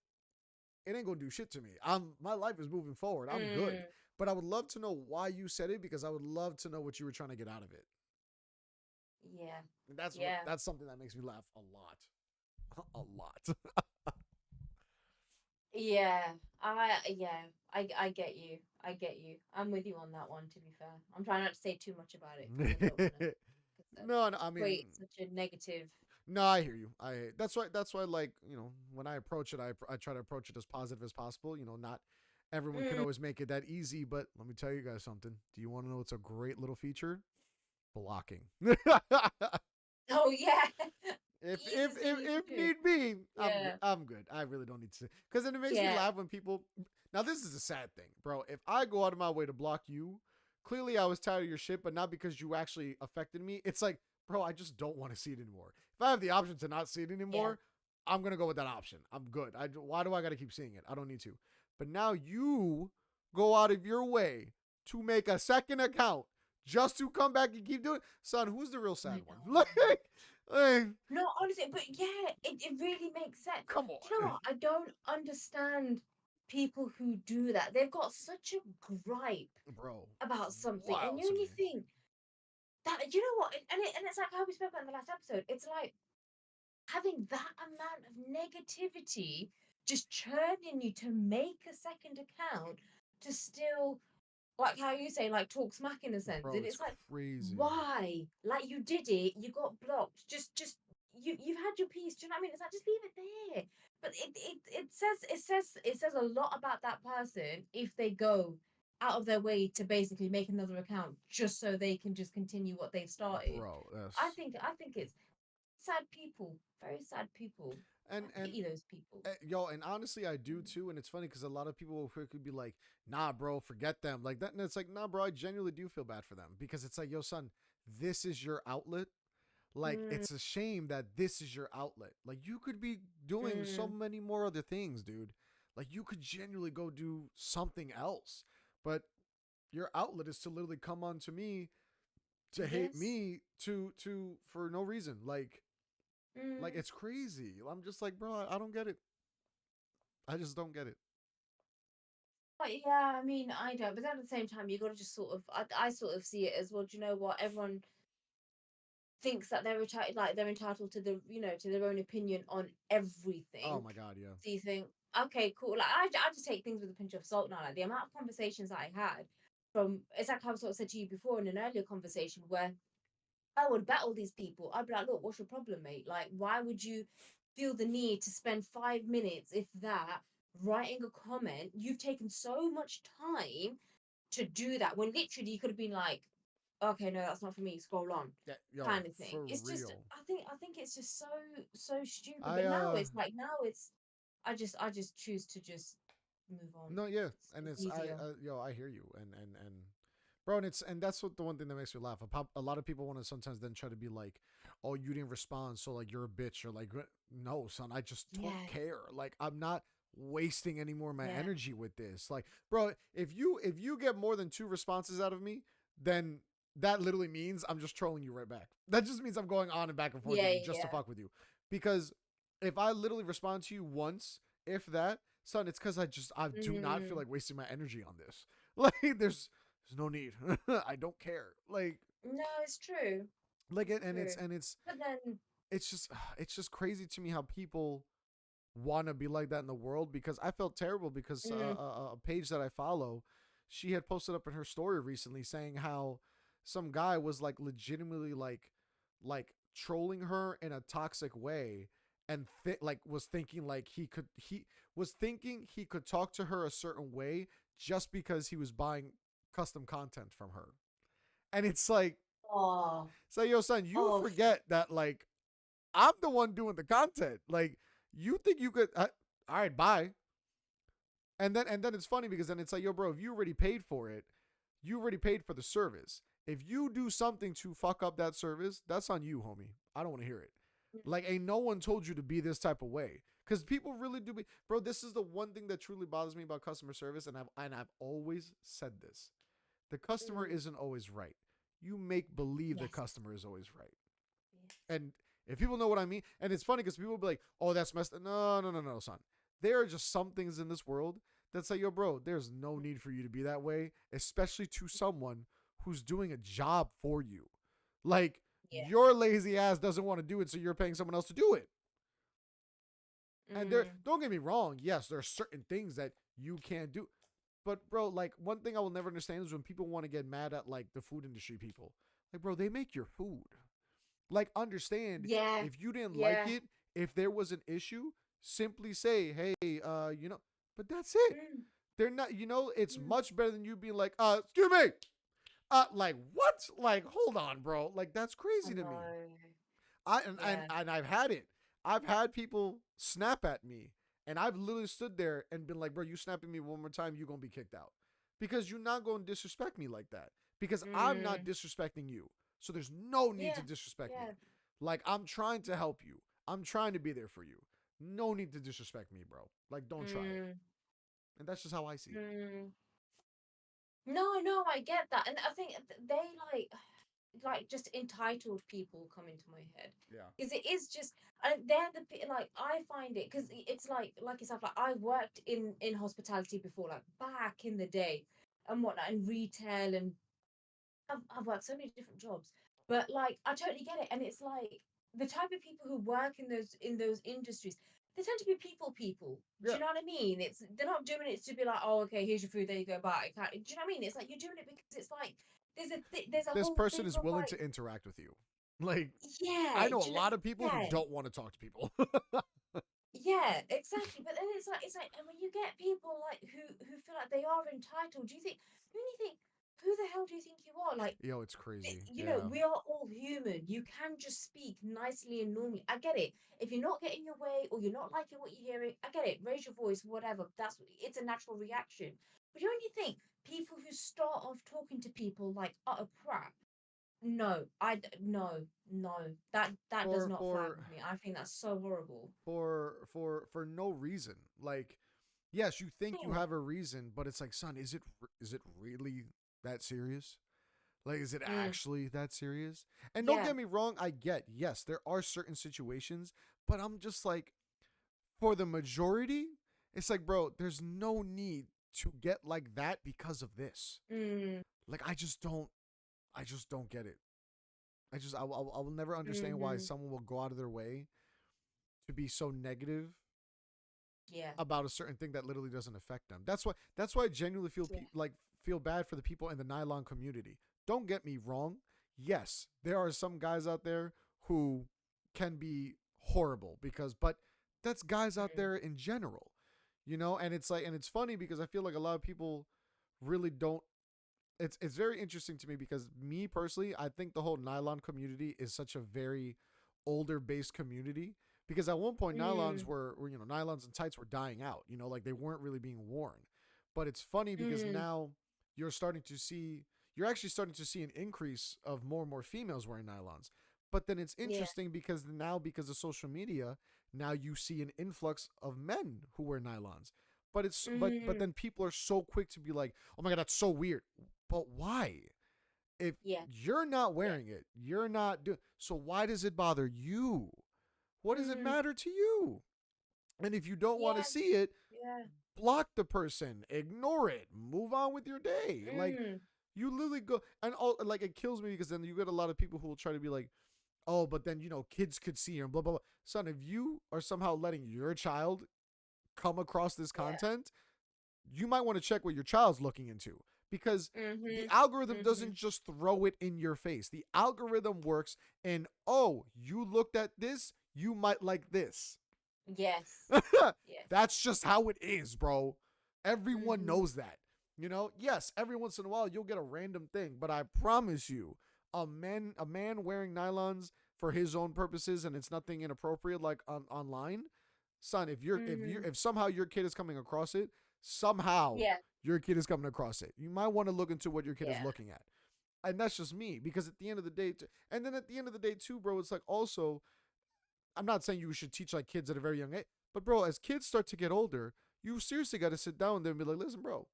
Speaker 1: it ain't gonna do shit to me. My life is moving forward. I'm good.
Speaker 2: Mm.
Speaker 1: But I would love to know why you said it, because I would love to know what you were trying to get out of it.
Speaker 2: Yeah.
Speaker 1: And
Speaker 2: Yeah.
Speaker 1: that's something that makes me laugh a lot. A lot.
Speaker 2: Yeah. I get you. I get you. I'm with you on that one, to be fair. I'm trying not to say too much about it because I don't want to
Speaker 1: No, I mean,
Speaker 2: create such a negative.
Speaker 1: no, I hear you. That's why, like, when I approach it, I try to approach it as positive as possible. Not everyone can
Speaker 2: Mm.
Speaker 1: always make it that easy, but let me tell you guys something. Do you want to know what's a great little feature? Blocking.
Speaker 2: Oh yeah.
Speaker 1: If if
Speaker 2: Easiest thing
Speaker 1: if,
Speaker 2: you can
Speaker 1: if
Speaker 2: do.
Speaker 1: need be, I'm good.
Speaker 2: Yeah.
Speaker 1: I'm good. I really don't need to, because then it makes me
Speaker 2: Yeah.
Speaker 1: laugh when people. Now this is a sad thing, bro. If I go out of my way to block you, clearly I was tired of your shit, but not because you actually affected me. It's like, bro, I just don't want to see it anymore. If I have the option to not see it
Speaker 2: Yeah.
Speaker 1: anymore, I'm gonna go with that option. I'm good. Why do I got to keep seeing it? I don't need to. But now you go out of your way to make a second account just to come back and keep doing it. Son, who's the real
Speaker 2: I
Speaker 1: sad one?
Speaker 2: know.
Speaker 1: Like,
Speaker 2: No, honestly, but yeah, it really makes sense.
Speaker 1: come
Speaker 2: Do you know
Speaker 1: on,
Speaker 2: what? I don't understand people who do that. They've got such a gripe
Speaker 1: bro. It's
Speaker 2: about something, and
Speaker 1: wild
Speaker 2: you
Speaker 1: to
Speaker 2: only
Speaker 1: me,
Speaker 2: think that you know what? And it's like how we spoke about in the last episode. It's like having that amount of negativity just churning you to make a second account to still like how you say like talk smack in a sense,
Speaker 1: bro.
Speaker 2: and
Speaker 1: It's
Speaker 2: it's like
Speaker 1: crazy,
Speaker 2: why, like you did it, you got blocked, just you've had your piece, do you know what I mean? It's like just leave it there. But it says a lot about that person if they go out of their way to basically make another account just so they can just continue what they've started.
Speaker 1: bro.
Speaker 2: I think it's sad people, very sad people. I
Speaker 1: And
Speaker 2: pity those people.
Speaker 1: yo, and honestly, I do
Speaker 2: Mm.
Speaker 1: too. And it's funny because a lot of people could be like, "Nah, bro, forget them," like that. And it's like, "Nah, bro, I genuinely do feel bad for them," because it's like, "Yo, son, this is your outlet. Like,
Speaker 2: Mm,
Speaker 1: it's a shame that this is your outlet. Like, you could be doing so
Speaker 2: mm,
Speaker 1: many more other things, dude. Like, you could genuinely go do something else, but your outlet is to literally come on to me to hate
Speaker 2: yes.
Speaker 1: me to for no reason. Like,
Speaker 2: Mm.
Speaker 1: it's crazy. I'm just like, bro, I don't get it. I just don't get it.
Speaker 2: But yeah, I mean, I don't. But at the same time, you got to just sort of, I sort of see it as well. Do you know what? Everyone thinks that they're entitled, like they're entitled to to their own opinion on
Speaker 1: Oh
Speaker 2: everything.
Speaker 1: my god, yeah.
Speaker 2: So you think, okay, cool. Like I just take things with a pinch of salt now. Like the amount of conversations that I had from, it's like I sort of said to you before in an earlier conversation where I would battle these people. I'd be like, look, what's your problem, mate? Like, why would you feel the need to spend 5 minutes, if that, writing a comment? You've taken so much time to do that when literally you could have been like, okay, no, that's not for me. Scroll on,
Speaker 1: Yeah, yo,
Speaker 2: kind of thing.
Speaker 1: for
Speaker 2: It's just,
Speaker 1: real.
Speaker 2: I think it's just so stupid.
Speaker 1: I
Speaker 2: But now it's, I just choose to just move on.
Speaker 1: No, yeah, and
Speaker 2: It's
Speaker 1: it's
Speaker 2: easier.
Speaker 1: yo, I hear you, and bro, and that's what the one thing that makes me laugh. A lot of people want to sometimes then try to be like, oh, you didn't respond, so like you're a bitch, or like, no, son, I just don't
Speaker 2: Yeah,
Speaker 1: care. Like, I'm not wasting any more of my
Speaker 2: yeah,
Speaker 1: energy with this. Like, bro, if you get more than 2 responses out of me, then that literally means I'm just trolling you right back. That just means I'm going on and back and forth
Speaker 2: yeah,
Speaker 1: with you just to
Speaker 2: yeah.
Speaker 1: fuck with you, because if I literally respond to you once, if that, son, it's because I do not feel
Speaker 2: Mm,
Speaker 1: like wasting my energy on this. Like, there's no need. I don't care.
Speaker 2: no, it's true.
Speaker 1: Like it,
Speaker 2: It's
Speaker 1: and it's
Speaker 2: true.
Speaker 1: and it's
Speaker 2: But then,
Speaker 1: it's just it's just crazy to me how people want to be like that in the world, because I felt terrible because
Speaker 2: mm,
Speaker 1: a page that I follow, she had posted up in her story recently saying how some guy was like legitimately like trolling her in a toxic way, and like was thinking like he was thinking he could talk to her a certain way just because he was buying custom content from her. And it's like,
Speaker 2: oh,
Speaker 1: so yo, son, you
Speaker 2: oh,
Speaker 1: forget that, like, I'm the one doing the content. Like, you think you could? All right, bye. And then it's funny because then it's like, yo, bro, if you already paid for it, you already paid for the service. If you do something to fuck up that service, that's on you, homie. I don't want to hear it. Like, ain't no one told you to be this type of way. Because people really do be, bro. This is the one thing that truly bothers me about customer service, and I've always said this: the customer
Speaker 2: Mm.
Speaker 1: isn't always right. You make believe the
Speaker 2: Yes.
Speaker 1: customer is always right.
Speaker 2: Yes.
Speaker 1: And if people know what I mean, and it's funny because people will be like, "Oh, that's messed up." No, no, no, no, son. There are just some things in this world that's like, yo, bro, there's no need for you to be that way, especially to someone who's doing a job for you. Like,
Speaker 2: Yeah.
Speaker 1: your lazy ass doesn't want to do it, so you're paying someone else to do it. And there,
Speaker 2: Mm.
Speaker 1: don't get me wrong, yes, there are certain things that you can't do. But bro, like, one thing I will never understand is when people want to get mad at like the food industry people. Like, bro, they make your food. Like, understand,
Speaker 2: Yeah.
Speaker 1: if you didn't like
Speaker 2: Yeah.
Speaker 1: it, if there was an issue, simply say, hey, but that's it.
Speaker 2: Mm.
Speaker 1: They're not, it's
Speaker 2: Mm.
Speaker 1: much better than you being like, excuse me. Like, what? Like, hold on, bro. Like, that's
Speaker 2: I
Speaker 1: crazy to me.
Speaker 2: know.
Speaker 1: I and, and
Speaker 2: Yeah.
Speaker 1: and I've had it. I've had people snap at me, and I've literally stood there and been like, "Bro, you snapping me one more time, you gonna be kicked out, because you're not gonna disrespect me like that. Because I'm not
Speaker 2: Mm.
Speaker 1: disrespecting you, so there's no need to
Speaker 2: Yeah.
Speaker 1: disrespect me.
Speaker 2: Yeah.
Speaker 1: Like, I'm trying to help you. I'm trying to be there for you. No need to disrespect me, bro. Like, don't try it.
Speaker 2: Mm.
Speaker 1: And that's just how I see it.
Speaker 2: Mm. No, no, I get that, and I think they just entitled people come into my head
Speaker 1: Yeah.
Speaker 2: because it is just they're like I find it because it's like yourself, like I worked in hospitality before, like back in the day and whatnot, and retail, and I've worked so many different jobs, but like I totally get it, and it's like the type of people who work in those industries, they tend to be people. Do
Speaker 1: Yeah.
Speaker 2: you know what I mean? It's they're not doing it to be like, oh, okay, here's your food, there you go, bye. Do you know what I mean? It's like you're doing it because it's like there's a
Speaker 1: This
Speaker 2: whole
Speaker 1: person
Speaker 2: thing
Speaker 1: is
Speaker 2: of
Speaker 1: willing
Speaker 2: like,
Speaker 1: to interact with you. Like,
Speaker 2: yeah,
Speaker 1: I know a
Speaker 2: do you know,
Speaker 1: lot of people who
Speaker 2: yeah,
Speaker 1: don't want to talk to people.
Speaker 2: yeah, exactly. But then it's like, and when you get people like who feel like they are entitled, do you think, when you think, who the hell do you think you are? Like,
Speaker 1: Yo, it's crazy.
Speaker 2: you know,
Speaker 1: Yeah.
Speaker 2: we are all human. You can just speak nicely and normally. I get it. If you're not getting your way or you're not liking what you're hearing, I get it. Raise your voice, whatever. It's a natural reaction. But you only think people who start off talking to people like utter crap. No, no, no. That does
Speaker 1: For
Speaker 2: not fly
Speaker 1: for
Speaker 2: with me. I think that's so horrible.
Speaker 1: for no reason. Like, yes, you think you
Speaker 2: Yeah.
Speaker 1: have a reason, but it's like, son, is it really that serious? Like, is it
Speaker 2: Mm,
Speaker 1: actually that serious? And don't
Speaker 2: yeah.
Speaker 1: get me wrong, I get, yes, there are certain situations, but I'm just like, for the majority, it's like, bro, there's no need to get like that because of this.
Speaker 2: Mm,
Speaker 1: Like, I just don't get it. I will never understand why
Speaker 2: mm-hmm.
Speaker 1: someone will go out of their way to be so negative
Speaker 2: Yeah.
Speaker 1: about a certain thing that literally doesn't affect them. That's why I genuinely feel
Speaker 2: Yeah.
Speaker 1: feel bad for the people in the nylon community. Don't get me wrong. Yes, there are some guys out there who can be horrible, but that's guys out
Speaker 2: Mm,
Speaker 1: there in general. And it's like, and it's funny because I feel like a lot of people really don't. It's very interesting to me because, me personally, I think the whole nylon community is such a very older based community, because at one point nylons
Speaker 2: mm,
Speaker 1: were nylons and tights were dying out, like they weren't really being worn. But it's funny because
Speaker 2: mm,
Speaker 1: now you're actually starting to see an increase of more and more females wearing nylons. But then it's
Speaker 2: yeah.
Speaker 1: interesting because now, because of social media, now you see an influx of men who wear nylons. But
Speaker 2: Mm,
Speaker 1: then people are so quick to be like, "Oh my god, that's so weird." But why? If
Speaker 2: yeah.
Speaker 1: you're not
Speaker 2: Yeah.
Speaker 1: wearing it, you're not doing. So why does it bother you? What does it
Speaker 2: Mm,
Speaker 1: matter to you? And if you don't want to
Speaker 2: yeah.
Speaker 1: see it,
Speaker 2: Yeah.
Speaker 1: block the person, ignore it, move on with your day. Like,
Speaker 2: Mm,
Speaker 1: you literally go, and all, like, it kills me because then you get a lot of people who will try to be like, "Oh, but then kids could see her," and blah blah blah. Son, if you are somehow letting your child come across this
Speaker 2: yeah.
Speaker 1: content, you might want to check what your child's looking into, because the
Speaker 2: Mm-hmm.
Speaker 1: algorithm
Speaker 2: Mm-hmm.
Speaker 1: doesn't just throw it in your face. The algorithm works, and, oh, you looked at this, you might like this.
Speaker 2: Yes. Yes.
Speaker 1: That's just how it is, bro. Everyone
Speaker 2: Mm-hmm.
Speaker 1: knows that. Yes, every once in a while you'll get a random thing, but I promise you, a man wearing nylons for his own purposes and it's nothing inappropriate like online, son,
Speaker 2: Mm-hmm.
Speaker 1: if somehow your kid is coming across it, somehow
Speaker 2: Yeah.
Speaker 1: your kid is coming across it. You might want to look into what your kid is
Speaker 2: Yeah.
Speaker 1: looking at. And that's just me because at the end of the day, and then at the end of the day too, bro, it's like also, I'm not saying you should teach like kids at a very young age, but bro, as kids start to get older, you seriously got to sit down with them and be like, listen, bro,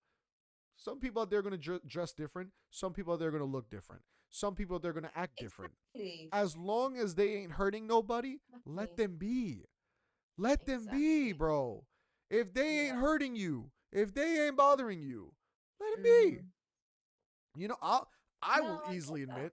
Speaker 1: some people out there are going to dress different. Some people out there are going to look different. Some people out there are going to act different.
Speaker 2: Exactly.
Speaker 1: As long as they ain't hurting nobody, let
Speaker 2: Exactly.
Speaker 1: them be. Let them be,
Speaker 2: Exactly.
Speaker 1: bro. If they ain't
Speaker 2: Yeah.
Speaker 1: hurting you, if they ain't bothering you, let them be.
Speaker 2: Mm-hmm.
Speaker 1: You know, I will
Speaker 2: No, I get
Speaker 1: easily
Speaker 2: that.
Speaker 1: admit,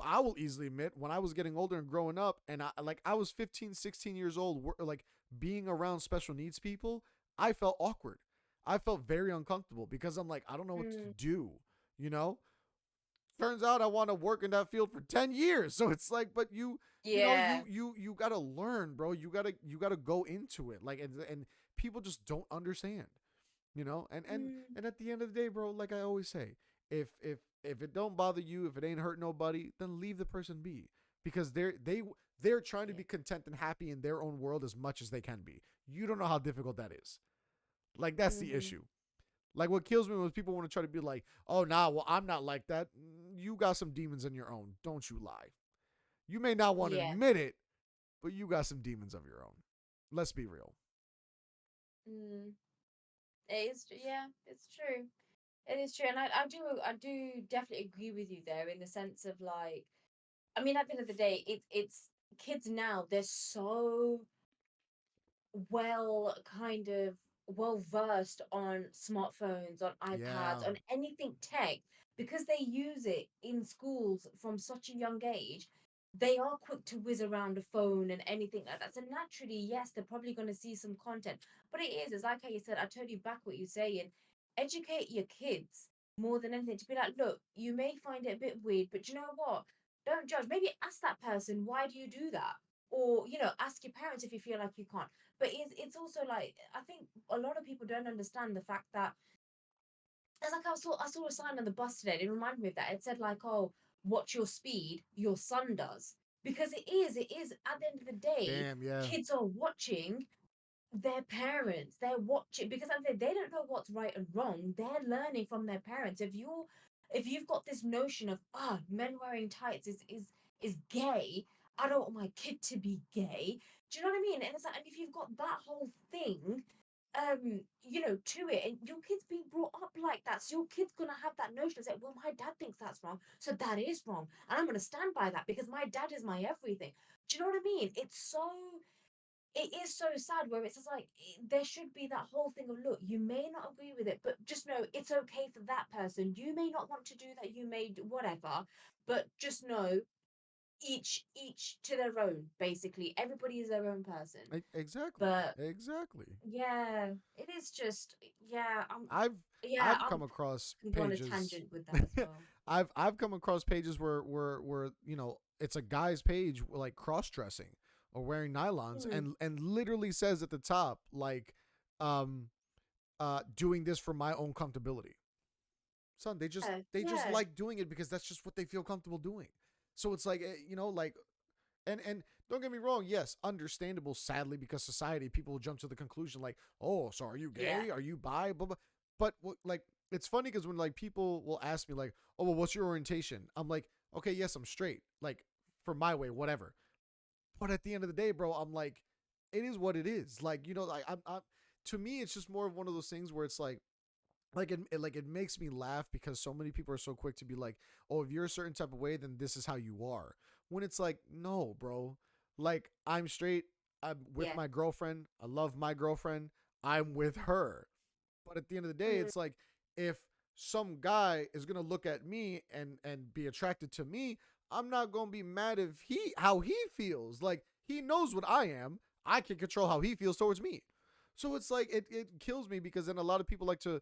Speaker 1: I will easily admit when I was getting older and growing up and I was 15, 16 years old, like being around special needs people, I felt awkward. I felt very uncomfortable because I'm like, I don't know what to
Speaker 2: Mm,
Speaker 1: do, you know? Turns out I want to work in that field for 10 years. So it's like, but you know,
Speaker 2: yeah.
Speaker 1: you got to learn, bro. You got to go into it. Like and people just don't understand, you know?
Speaker 2: Mm,
Speaker 1: And at the end of the day, bro, like I always say, if it don't bother you, if it ain't hurt nobody, then leave the person be because they're trying to
Speaker 2: yeah.
Speaker 1: be content and happy in their own world as much as they can be. You don't know how difficult that is. Like that's the
Speaker 2: Mm-hmm.
Speaker 1: issue. Like what kills me was people want to try to be like, "Oh, nah, well, I'm not like that." You got some demons in your own. Don't you lie. You may not want to
Speaker 2: Yeah.
Speaker 1: admit it, but you got some demons of your own. Let's be real.
Speaker 2: Mm. It is. Yeah. It's true. It is true, and I do definitely agree with you there in the sense of like, I mean, at the end of the day, it's kids now. They're so well kind of well versed on smartphones, on iPads,
Speaker 1: Yeah.
Speaker 2: on anything tech, because they use it in schools from such a young age. They are quick to whiz around a phone and anything like that. So naturally, yes, they're probably going to see some content. But it's like how you said, I totally back what you're saying. Educate your kids more than anything to be like, look, you may find it a bit weird, but you know what? Don't judge. Maybe ask that person, why do you do that? Or, ask your parents if you feel like you can't. But it's also like, I think a lot of people don't understand the fact that it's like I saw a sign on the bus today. It reminded me of that. It said like, "Oh, watch your speed. Your son does." Because it is at the end of the day,
Speaker 1: Damn. Yeah.
Speaker 2: kids are watching their parents. They're watching because at the end they don't know what's right and wrong. They're learning from their parents. If you've got this notion of men wearing tights is gay, I don't want my kid to be gay. Do you know what I mean? And it's like, and if you've got that whole thing, to it, and your kid's being brought up like that, so your kid's gonna have that notion of like, well, my dad thinks that's wrong, so that is wrong, and I'm gonna stand by that because my dad is my everything. Do you know what I mean? It is so sad where it's just like there should be that whole thing of, look, you may not agree with it, but just know it's okay for that person. You may not want to do that, you may do whatever, but just know each to their own. Basically, everybody is their own person.
Speaker 1: Exactly.
Speaker 2: But
Speaker 1: Exactly.
Speaker 2: yeah, it is just, yeah,
Speaker 1: I've
Speaker 2: yeah,
Speaker 1: I've
Speaker 2: I'm
Speaker 1: come across
Speaker 2: can go on a
Speaker 1: pages.
Speaker 2: tangent with that as well.
Speaker 1: I've come across pages where it's a guy's page like cross dressing or wearing nylons
Speaker 2: Mm,
Speaker 1: and literally says at the top like um doing this for my own comfortability. Son, they just
Speaker 2: yeah,
Speaker 1: like doing it because that's just what they feel comfortable doing. So it's like like and don't get me wrong, yes, understandable sadly because society people will jump to the conclusion like, "Oh, so are you
Speaker 2: yeah,
Speaker 1: gay? Are you bi?" Blah, blah. But like it's funny cuz when like people will ask me like, "Oh, well, what's your orientation?" I'm like, "Okay, yes, I'm straight." Like for my way, whatever. But at the end of the day, bro, I'm like it is what it is. Like, like I'm to me it's just more of one of those things where it's like it makes me laugh because so many people are so quick to be like, "Oh, if you're a certain type of way, then this is how you are." When it's like, "No, bro. Like I'm straight. I'm with
Speaker 2: yeah,
Speaker 1: my girlfriend. I love my girlfriend. I'm with her." But at the end of the day,
Speaker 2: mm,
Speaker 1: it's like if some guy is going to look at me and be attracted to me, I'm not going to be mad if he how he feels. Like he knows what I am. I can control how he feels towards me. So it's like it kills me because then a lot of people like to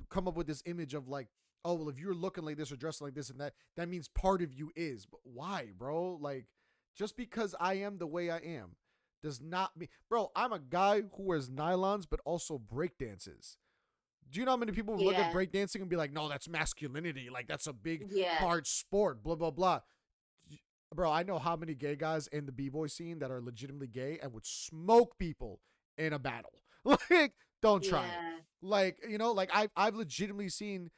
Speaker 1: come up with this image of like, oh well, if you're looking like this or dressing like this and that means part of you is. But why, bro? Like just because I am the way I am does not mean, bro, I'm a guy who wears nylons but also break dances. Do you know how many people look at
Speaker 2: yeah,
Speaker 1: breakdancing and be like, no, that's masculinity, like that's a big
Speaker 2: yeah,
Speaker 1: hard sport, blah blah blah. bro, I know how many gay guys in the b-boy scene that are legitimately gay and would smoke people in a battle. Like, don't try it.
Speaker 2: Yeah.
Speaker 1: Like, like I've legitimately seen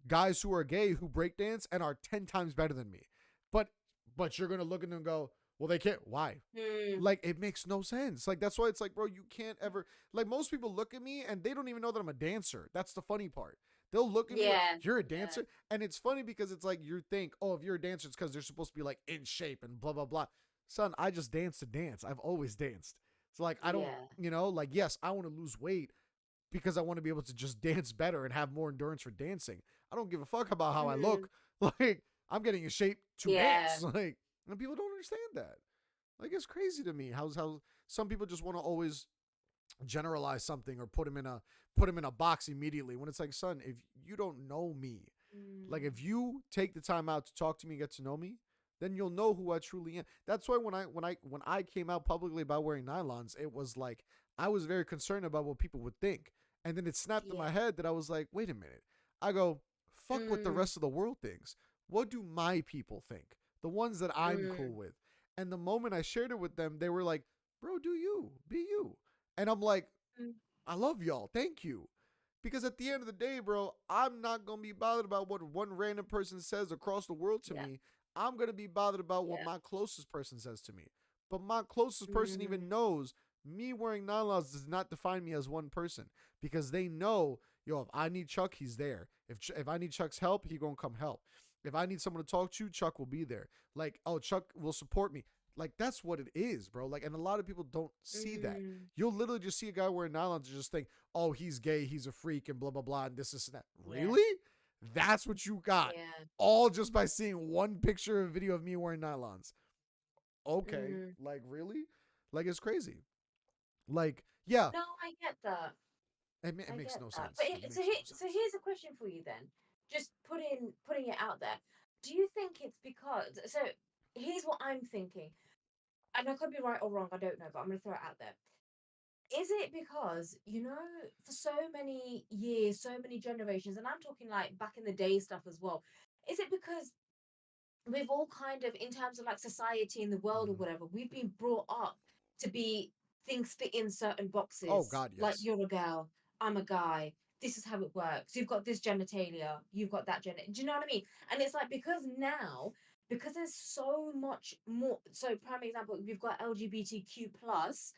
Speaker 1: guys who are gay who breakdance and are 10 times better than me. But you're gonna look at them and go, well, they can't. Why?
Speaker 2: Mm.
Speaker 1: Like, it makes no sense. Like, that's why it's like, bro, you can't ever, like, most people look at me and they don't even know that I'm a dancer. That's the funny part. They'll look at me like,
Speaker 2: Yeah.
Speaker 1: you're a
Speaker 2: Yeah.
Speaker 1: dancer? And it's funny because it's like, you think, oh, if you're a dancer, it's because they're supposed to be like in shape and blah, blah, blah. Son, I just dance to dance. I've always danced. So, like, I don't,
Speaker 2: Yeah.
Speaker 1: like, yes, I want to lose weight because I want to be able to just dance better and have more endurance for dancing. I don't give a fuck about how I
Speaker 2: Mm.
Speaker 1: look. Like, I'm getting in shape to
Speaker 2: Yeah.
Speaker 1: dance. Like, and people don't understand that. Like, it's crazy to me how some people just want to always generalize something or put him in a box immediately when it's like, son, if you don't know me, like,
Speaker 2: Mm.
Speaker 1: if you take the time out to talk to me and get to know me, then you'll know who I truly am. That's why when I came out publicly about wearing nylons, it was like I was very concerned about what people would think. And then it snapped in
Speaker 2: Yeah.
Speaker 1: my head that I was like, wait a minute. I go, fuck what the
Speaker 2: Mm.
Speaker 1: rest of the world thinks. What do my people think? The ones that I'm cool
Speaker 2: Mm.
Speaker 1: with. And the moment I shared it with them, they were like, bro, do you. Be you. And I'm like,
Speaker 2: Mm.
Speaker 1: I love y'all. Thank you. Because at the end of the day, bro, I'm not going to be bothered about what one random person says across the world to
Speaker 2: Yeah.
Speaker 1: me. I'm going to be bothered about what
Speaker 2: Yeah.
Speaker 1: my closest person says to me. But my closest person even
Speaker 2: Mm.
Speaker 1: knows me wearing nylons does not define me as one person because they know, yo, if I need Chuck, he's there. If I need Chuck's help, he going to come help. If I need someone to talk to, Chuck will be there. Like, oh, Chuck will support me. Like, that's what it is, bro. Like, and a lot of people don't see that.
Speaker 2: Mm.
Speaker 1: You'll literally just see a guy wearing nylons and just think, oh, he's gay, he's a freak, and blah, blah, blah, and this and that.
Speaker 2: Yeah.
Speaker 1: Really? That's what you got.
Speaker 2: Yeah.
Speaker 1: All just by seeing one picture or video of me wearing nylons. Okay.
Speaker 2: Mm.
Speaker 1: Like, really? Like, it's crazy. Like, yeah,
Speaker 2: No, I get that.
Speaker 1: it
Speaker 2: I
Speaker 1: makes
Speaker 2: get
Speaker 1: no
Speaker 2: that. But
Speaker 1: sense. It
Speaker 2: so
Speaker 1: makes no
Speaker 2: so
Speaker 1: sense.
Speaker 2: here's a question for you then. Just putting it out there. Do you think it's because so here's what I'm thinking. And I could be right or wrong, I don't know, but I'm gonna throw it out there. Is it because, for so many years, so many generations, and I'm talking like back in the day stuff as well, is it because we've all kind of, in terms of like society in the world or
Speaker 1: Mm-hmm.
Speaker 2: whatever, we've been brought up to be things fit in certain
Speaker 1: Oh,
Speaker 2: boxes.
Speaker 1: God,
Speaker 2: Like
Speaker 1: yes.
Speaker 2: you're a girl, I'm a guy. This is how it works. You've got this genitalia, you've got that Do you know what I mean? And it's like because now, because there's so much more. So, prime example, we've got LGBTQ plus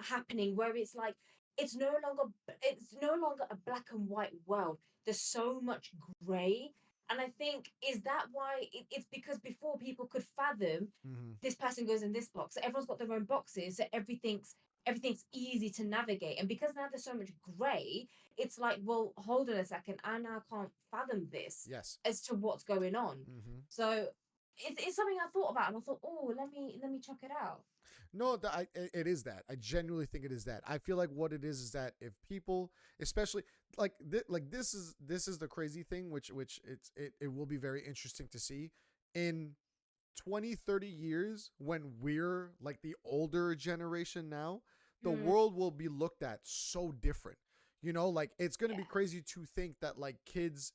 Speaker 2: happening where it's like it's no longer a black and white world. There's so much gray, and I think is that why it's because before people could fathom
Speaker 1: Mm-hmm.
Speaker 2: this person goes in this box, so everyone's got their own boxes, so everything's easy to navigate. And because now there's so much gray, it's like, well, hold on a second, I now can't fathom this
Speaker 1: Yes.
Speaker 2: as to what's going on.
Speaker 1: Mm-hmm.
Speaker 2: So it's something I thought about, and I thought, oh, let me check it out.
Speaker 1: No, it is that. I genuinely think it is that. I feel like what it is that if people, especially like this is the crazy thing, which it will be very interesting to see in 20-30 years when we're like the older generation now, the
Speaker 2: Mm,
Speaker 1: world will be looked at so different. Like it's gonna be
Speaker 2: yeah.
Speaker 1: crazy to think that like kids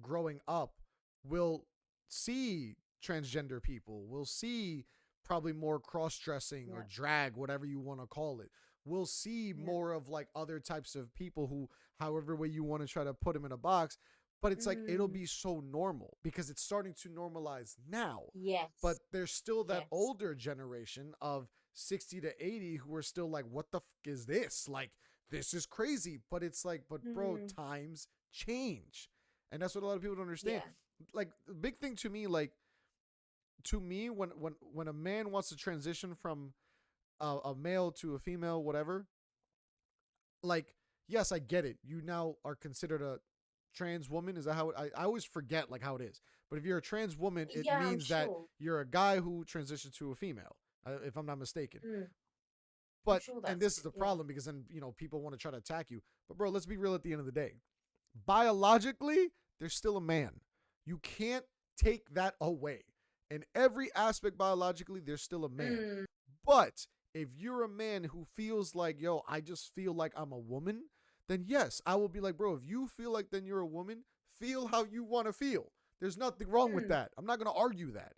Speaker 1: growing up will see transgender people, will see probably more cross dressing or
Speaker 2: Yeah.
Speaker 1: drag, whatever you want to call it. We'll see
Speaker 2: Yeah.
Speaker 1: more of like other types of people who, however way you want to try to put them in a box, but it's like it'll
Speaker 2: Mm,
Speaker 1: be so normal because it's starting to normalize now. But
Speaker 2: yes.
Speaker 1: there's still that
Speaker 2: Yes.
Speaker 1: older generation of 60 to 80 who are still like, what the fuck is this? Like, this is crazy. But it's like, but bro,
Speaker 2: Mm,
Speaker 1: times change. And that's what a lot of people don't understand.
Speaker 2: yeah.
Speaker 1: Like, the big thing to me, like, when a man wants to transition from a male to a female, whatever, like, yes, I get it. You now are considered a trans woman. Is that how I always forget like how it is? But if you're a trans woman, it
Speaker 2: Yeah, I'm
Speaker 1: means that
Speaker 2: sure.
Speaker 1: you're a guy who transitioned to a female, if I'm not mistaken.
Speaker 2: Mm, I'm
Speaker 1: But
Speaker 2: sure
Speaker 1: and
Speaker 2: that's
Speaker 1: this is
Speaker 2: it.
Speaker 1: the
Speaker 2: Yeah.
Speaker 1: problem because then people want to try to attack you. But bro, let's be real. At the end of the day, biologically, there's still a man. You can't take that away. In every aspect biologically, there's still a man.
Speaker 2: Mm,
Speaker 1: But if you're a man who feels like, yo, I just feel like I'm a woman, then yes, I will be like, bro, if you feel like then you're a woman, feel how you want to feel. There's nothing wrong with
Speaker 2: mm,
Speaker 1: that. I'm not going to argue that.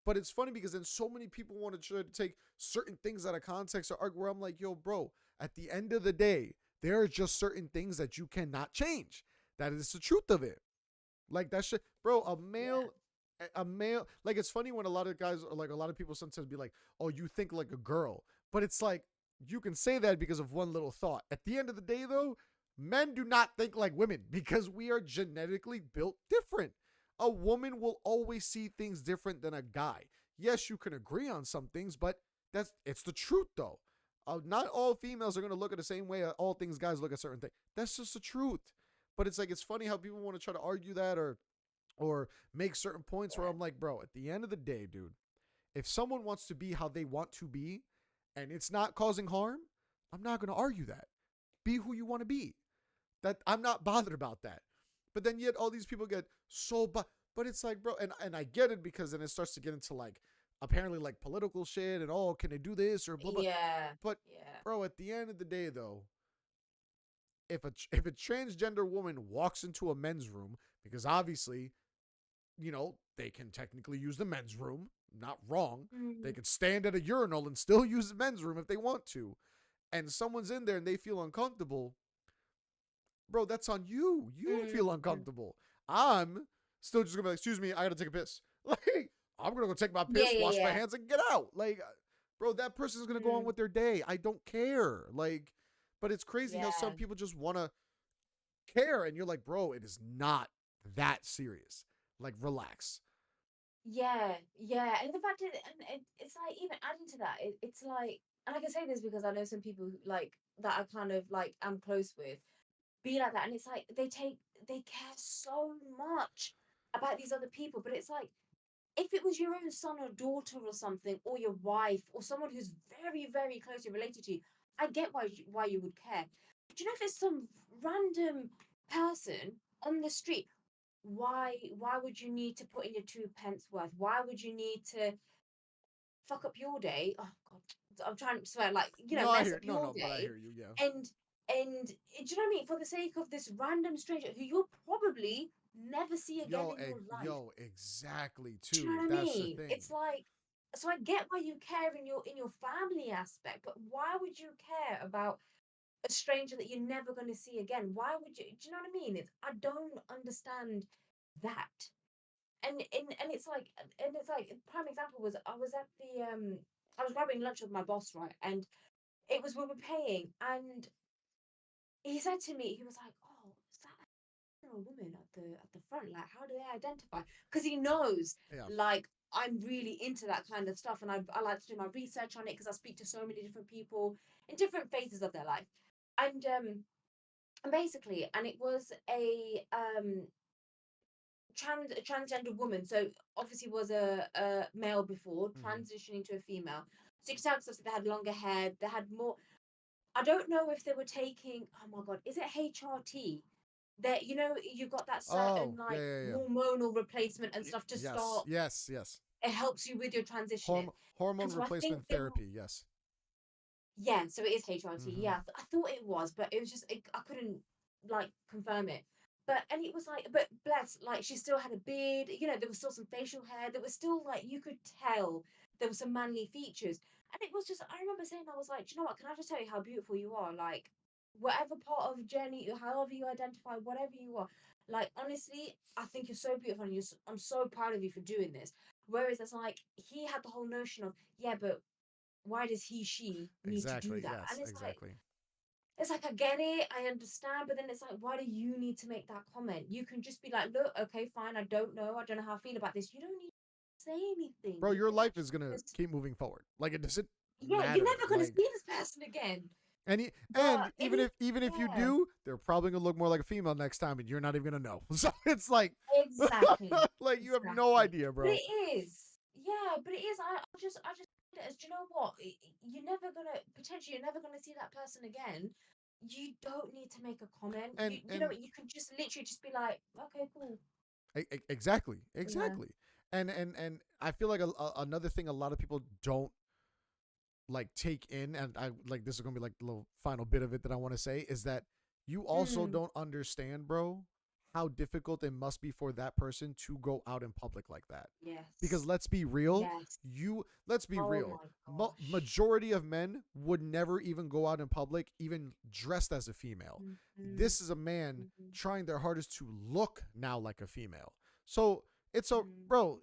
Speaker 1: But it's funny because then so many people want to try to take certain things out of context or argue where I'm like, yo, bro, at the end of the day, there are just certain things that you cannot change. That is the truth of it. Like that shit, bro.
Speaker 2: Yeah.
Speaker 1: A male. Like it's funny when a lot of guys, or like a lot of people, sometimes be like, "Oh, you think like a girl," but it's like you can say that because of one little thought. At the end of the day, though, men do not think like women because we are genetically built different. A woman will always see things different than a guy. Yes, you can agree on some things, but it's the truth though. Not all females are gonna look at the same way all things guys look at certain things. That's just the truth. But it's like it's funny how people want to try to argue that or make certain points where
Speaker 2: Yeah.
Speaker 1: I'm like, bro, at the end of the day, dude, if someone wants to be how they want to be and it's not causing harm, I'm not going to argue that. Be who you want to be. That I'm not bothered about that. But then yet all these people get so but it's like, bro, and I get it because then it starts to get into like apparently like political shit and oh, can they do this or blah blah.
Speaker 2: Yeah.
Speaker 1: But
Speaker 2: Yeah.
Speaker 1: bro, at the end of the day though, if a transgender woman walks into a men's room because obviously they can technically use the men's room. Not wrong. They
Speaker 2: Mm,
Speaker 1: could stand at a urinal and still use the men's room if they want to. And someone's in there and they feel uncomfortable. Bro, that's on you. You feel
Speaker 2: mm.
Speaker 1: uncomfortable. I'm still just gonna be like, excuse me, I gotta take a piss. Like, I'm gonna go take my
Speaker 2: Yeah,
Speaker 1: piss,
Speaker 2: yeah,
Speaker 1: wash my
Speaker 2: yeah.
Speaker 1: hands, and get out. Like, bro, that person's gonna go on
Speaker 2: Mm,
Speaker 1: with their day. I don't care. Like, but it's crazy how some
Speaker 2: yeah.
Speaker 1: people just wanna care, and you're like, bro, it is not that serious. Like, relax.
Speaker 2: Yeah, yeah, and the fact is, and it's like even adding to that, it's like, and I can say this because I know some people like that I kind of like am close with, be like that, and it's like they care so much about these other people, but it's like if it was your own son or daughter or something, or your wife or someone who's very very closely related to you, I get why you would care. But do you know if it's some random person on the street? Why would you need to put in your two pence worth? Why would you need to fuck up your day? Oh god, I'm trying to swear, like,
Speaker 1: No, I
Speaker 2: mess
Speaker 1: hear
Speaker 2: up
Speaker 1: no,
Speaker 2: your
Speaker 1: no, but I
Speaker 2: day,
Speaker 1: hear you. Yeah.
Speaker 2: and do you know what I mean, for the sake of this random stranger who you'll probably never see again in your life.
Speaker 1: Exactly
Speaker 2: Do you
Speaker 1: too.
Speaker 2: know what I
Speaker 1: That's the
Speaker 2: mean?
Speaker 1: thing.
Speaker 2: It's like, so I get why you care in your family aspect, but why would you care about a stranger that you're never going to see again? Why would you? Do you know what I mean? I don't understand that. And it's like prime example was I was at the I was grabbing lunch with my boss, right, and it was we were paying, and he said to me, he was like, oh, is that a woman at the front, like how do they identify, because he knows
Speaker 1: Yeah.
Speaker 2: like I'm really into that kind of stuff, and I like to do my research on it because I speak to so many different people in different phases of their life, and basically, and it was a transgender woman. So obviously was a male before,
Speaker 1: Mm-hmm.
Speaker 2: transitioning to a female. So you can tell because they had longer hair, they had more. I don't know if they were taking. Oh my god, is it HRT? That you got that certain
Speaker 1: Oh, yeah,
Speaker 2: like
Speaker 1: yeah, yeah.
Speaker 2: hormonal replacement and stuff to
Speaker 1: Yes,
Speaker 2: start.
Speaker 1: yes, yes.
Speaker 2: It helps you with your transitioning,
Speaker 1: Hormone
Speaker 2: and so I think
Speaker 1: replacement
Speaker 2: they were.
Speaker 1: therapy. Yes.
Speaker 2: Yeah, so it is HRT.
Speaker 1: Mm-hmm.
Speaker 2: Yeah, I thought it was, but it was just I couldn't like confirm it. But and it was like, but bless, like she still had a beard. There was still some facial hair. There was still like you could tell there were some manly features. And it was just I remember saying I was like, do you know what? Can I just tell you how beautiful you are? Like whatever part of journey, however you identify, whatever you are. Like honestly, I think you're so beautiful, and I'm so proud of you for doing this. Whereas it's like he had the whole notion of yeah, but why does she need to do
Speaker 1: Exactly.
Speaker 2: that? And
Speaker 1: Yes. Exactly.
Speaker 2: it's like I get it, I understand, but then it's like, why do you need to make that comment? You can just be like, look, okay, fine, I don't know how I feel about this. You don't need to say anything.
Speaker 1: Bro,
Speaker 2: You
Speaker 1: your
Speaker 2: can
Speaker 1: life is
Speaker 2: actually
Speaker 1: gonna
Speaker 2: just,
Speaker 1: keep moving forward. Like it doesn't
Speaker 2: yeah, you're
Speaker 1: matter.
Speaker 2: never gonna see
Speaker 1: Like
Speaker 2: this person again.
Speaker 1: and
Speaker 2: But if you,
Speaker 1: even if you
Speaker 2: yeah,
Speaker 1: do, they're probably gonna look more like a female next time, and you're not even gonna know. So it's like,
Speaker 2: exactly,
Speaker 1: like you have no
Speaker 2: exactly.
Speaker 1: idea,
Speaker 2: But
Speaker 1: bro.
Speaker 2: it is, yeah, but it is. I just see it as, do you know what? You're never gonna potentially, you're never gonna see that person again. You don't need to make a comment. You know
Speaker 1: And
Speaker 2: what? You can just literally just be like, okay, cool.
Speaker 1: exactly,
Speaker 2: Yeah.
Speaker 1: exactly. And I feel like another thing a lot of people don't like take in, and I like this is gonna be like the little final bit of it that I want to say is that you also
Speaker 2: Mm.
Speaker 1: don't understand, bro, how difficult it must be for that person to go out in public like that. Because
Speaker 2: Yes.
Speaker 1: let's be real,
Speaker 2: Yes.
Speaker 1: let's be
Speaker 2: Oh
Speaker 1: real.
Speaker 2: my gosh.
Speaker 1: Majority of men would never even go out in public, even dressed as a female.
Speaker 2: Mm-hmm.
Speaker 1: This is a man
Speaker 2: Mm-hmm.
Speaker 1: trying their hardest to look now like a female. So it's a
Speaker 2: Mm-hmm.
Speaker 1: bro,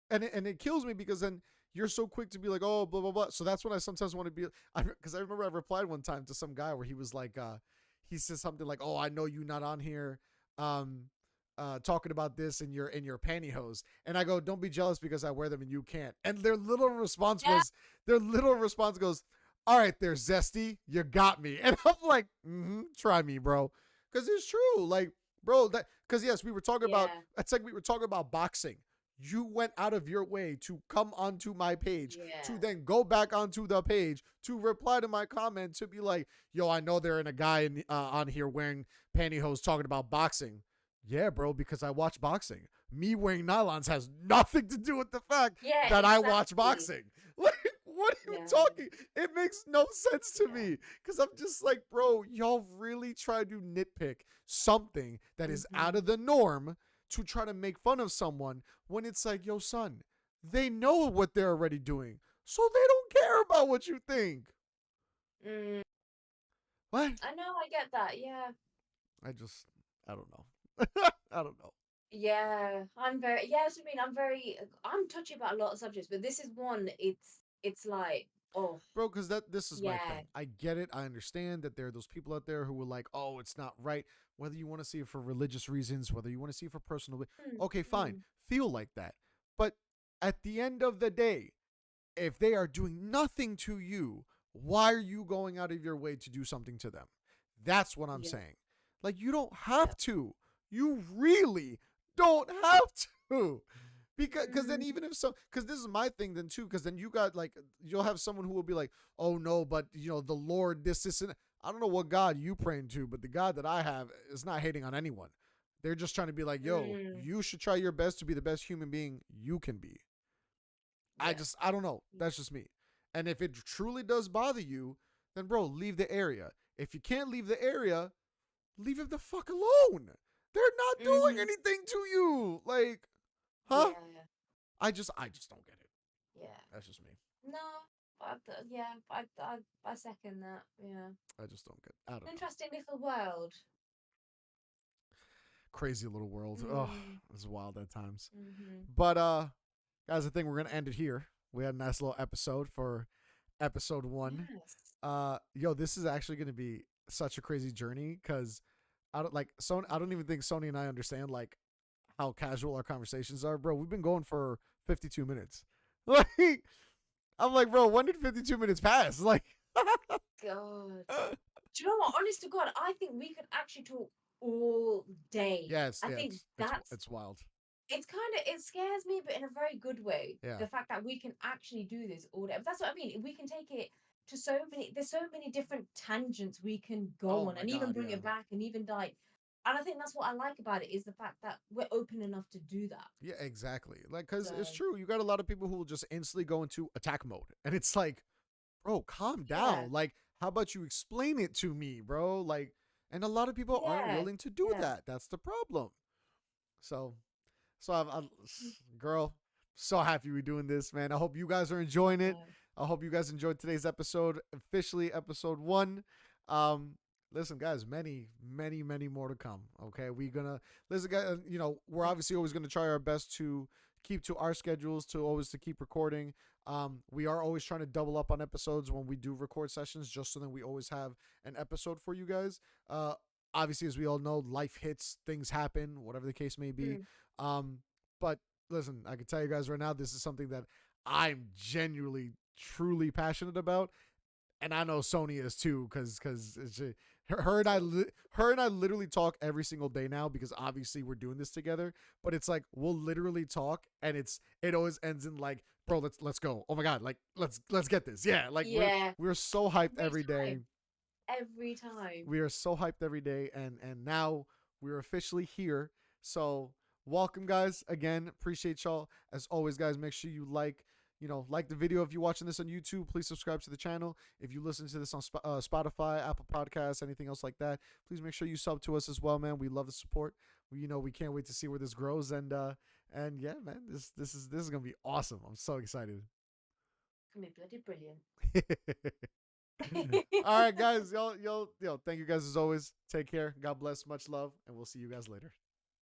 Speaker 1: and it kills me because then you're so quick to be like, oh, blah blah blah. So that's when I sometimes want to be, because I remember I replied one time to some guy where he was like, he says something like, oh, I know you not on here, um, talking about this in your pantyhose, and I go, don't be jealous because I wear them and you can't. And
Speaker 2: Yeah.
Speaker 1: their little response goes, all right, there, Zesty, you got me. And I'm like, try me, bro, because it's true, like, bro, that because yes, we were talking about.
Speaker 2: Yeah.
Speaker 1: It's like we were talking about boxing. You went out of your way to come onto my page to
Speaker 2: Yeah.
Speaker 1: then go back onto the page to reply to my comment to be like, yo, I know there ain't a guy on here wearing pantyhose talking about boxing. Yeah, bro, because I watch boxing. Me wearing nylons has nothing to do with the fact
Speaker 2: Yeah.
Speaker 1: that I watch
Speaker 2: Exactly.
Speaker 1: boxing. Like, what are you
Speaker 2: Yeah.
Speaker 1: talking? It makes no sense to
Speaker 2: Yeah.
Speaker 1: me because I'm just like, bro, y'all really try to nitpick something that is out
Speaker 2: Mm-hmm.
Speaker 1: of the norm to try to make fun of someone when it's like, yo, son, they know what they're already doing, so they don't care about what you think.
Speaker 2: Mm.
Speaker 1: What?
Speaker 2: I know. I get that. Yeah.
Speaker 1: I just, I don't know. I don't know.
Speaker 2: Yeah. I'm very. Yes. I mean, I'm very. I'm touchy about a lot of subjects, but this is one. It's like, oh,
Speaker 1: Bro, because this is my
Speaker 2: yeah.
Speaker 1: thing. I get it. I understand that there are those people out there who are like, oh, it's not right. Whether you want to see it for religious reasons, whether you want to see it for personal, okay, fine.
Speaker 2: Mm-hmm.
Speaker 1: Feel like that. But at the end of the day, if they are doing nothing to you, why are you going out of your way to do something to them? That's what I'm
Speaker 2: Yeah.
Speaker 1: saying. Like, you don't
Speaker 2: Yeah.
Speaker 1: have to. You really don't have to. Because then
Speaker 2: Mm-hmm.
Speaker 1: even if so, because this is my thing then too, because then you got like, you'll have someone who will be like, oh no, but the Lord, this and I don't know what God you praying to, but the God that I have is not hating on anyone. They're just trying to be like, yo,
Speaker 2: Mm.
Speaker 1: you should try your best to be the best human being you can be.
Speaker 2: Yeah.
Speaker 1: I don't know. That's just me. And if it truly does bother you, then bro, leave the area. If you can't leave the area, leave him the fuck alone. They're not doing
Speaker 2: Mm-hmm.
Speaker 1: anything to you. Like, huh?
Speaker 2: Yeah.
Speaker 1: I just don't get it.
Speaker 2: Yeah.
Speaker 1: That's just me.
Speaker 2: No. Yeah. I second that. Yeah.
Speaker 1: I just don't get. I don't know.
Speaker 2: Interesting little world.
Speaker 1: Crazy little world. Oh,
Speaker 2: Mm.
Speaker 1: it's wild at times.
Speaker 2: Mm-hmm.
Speaker 1: But guys, I think we're gonna end it here. We had a nice little episode for episode 1.
Speaker 2: Yes.
Speaker 1: Yo, this is actually gonna be such a crazy journey because I don't like Sony. I don't even think Sony and I understand like how casual our conversations are, bro. We've been going for 52 minutes. Like, I'm like, bro, when did 52 minutes pass? Like,
Speaker 2: God. Do you know what? Honest to God, I think we could actually talk all day.
Speaker 1: yeah,
Speaker 2: I think
Speaker 1: it's wild.
Speaker 2: it's kind of it scares me, but in a very good way.
Speaker 1: Yeah.
Speaker 2: The fact that we can actually do this all day. But that's what I mean. We can take it to there's so many different tangents we can go
Speaker 1: Oh
Speaker 2: on
Speaker 1: my
Speaker 2: and even
Speaker 1: God,
Speaker 2: bring
Speaker 1: yeah.
Speaker 2: it back and even like and I think that's what I like about it is the fact that we're open enough to do that.
Speaker 1: Yeah, exactly. Like, cause it's
Speaker 2: So
Speaker 1: true. You got a lot of people who will just instantly go into attack mode, and it's like, bro, calm
Speaker 2: yeah,
Speaker 1: down. Like, how about you explain it to me, bro? Like, and a lot of people aren't
Speaker 2: yeah,
Speaker 1: willing to do
Speaker 2: yeah.
Speaker 1: that. That's the problem. So, I'm girl, so happy we're doing this, man. I hope you guys are enjoying it.
Speaker 2: Uh,
Speaker 1: I hope you guys enjoyed today's episode, officially episode 1. Um, listen, guys, many more to come. Okay, we gonna listen, guys. We're obviously always gonna try our best to keep to our schedules, to keep recording. We are always trying to double up on episodes when we do record sessions, just so that we always have an episode for you guys. Obviously, as we all know, life hits, things happen, whatever the case may be.
Speaker 2: mm,
Speaker 1: But listen, I can tell you guys right now, this is something that I'm genuinely, truly passionate about, and I know Sony is too, because her and I literally talk every single day now because obviously we're doing this together. But it's like we'll literally talk, and it always ends in like, bro, let's go. Oh my God, like let's get this. Yeah, like
Speaker 2: yeah,
Speaker 1: we're so hyped
Speaker 2: every
Speaker 1: every day.
Speaker 2: time, every time.
Speaker 1: We are so hyped every day, and now we're officially here. So welcome, guys. Again, appreciate y'all as always, guys. Make sure you like the video. If you're watching this on YouTube, please subscribe to the channel. If you listen to this on Spotify, Apple Podcasts, anything else like that, please make sure you sub to us as well, man. We love the support. we can't wait to see where this grows. And yeah, man, this is gonna be awesome. I'm so excited.
Speaker 2: Can be bloody brilliant.
Speaker 1: All right, guys, y'all, thank you guys as always. Take care. God bless. Much love, and we'll see you guys later.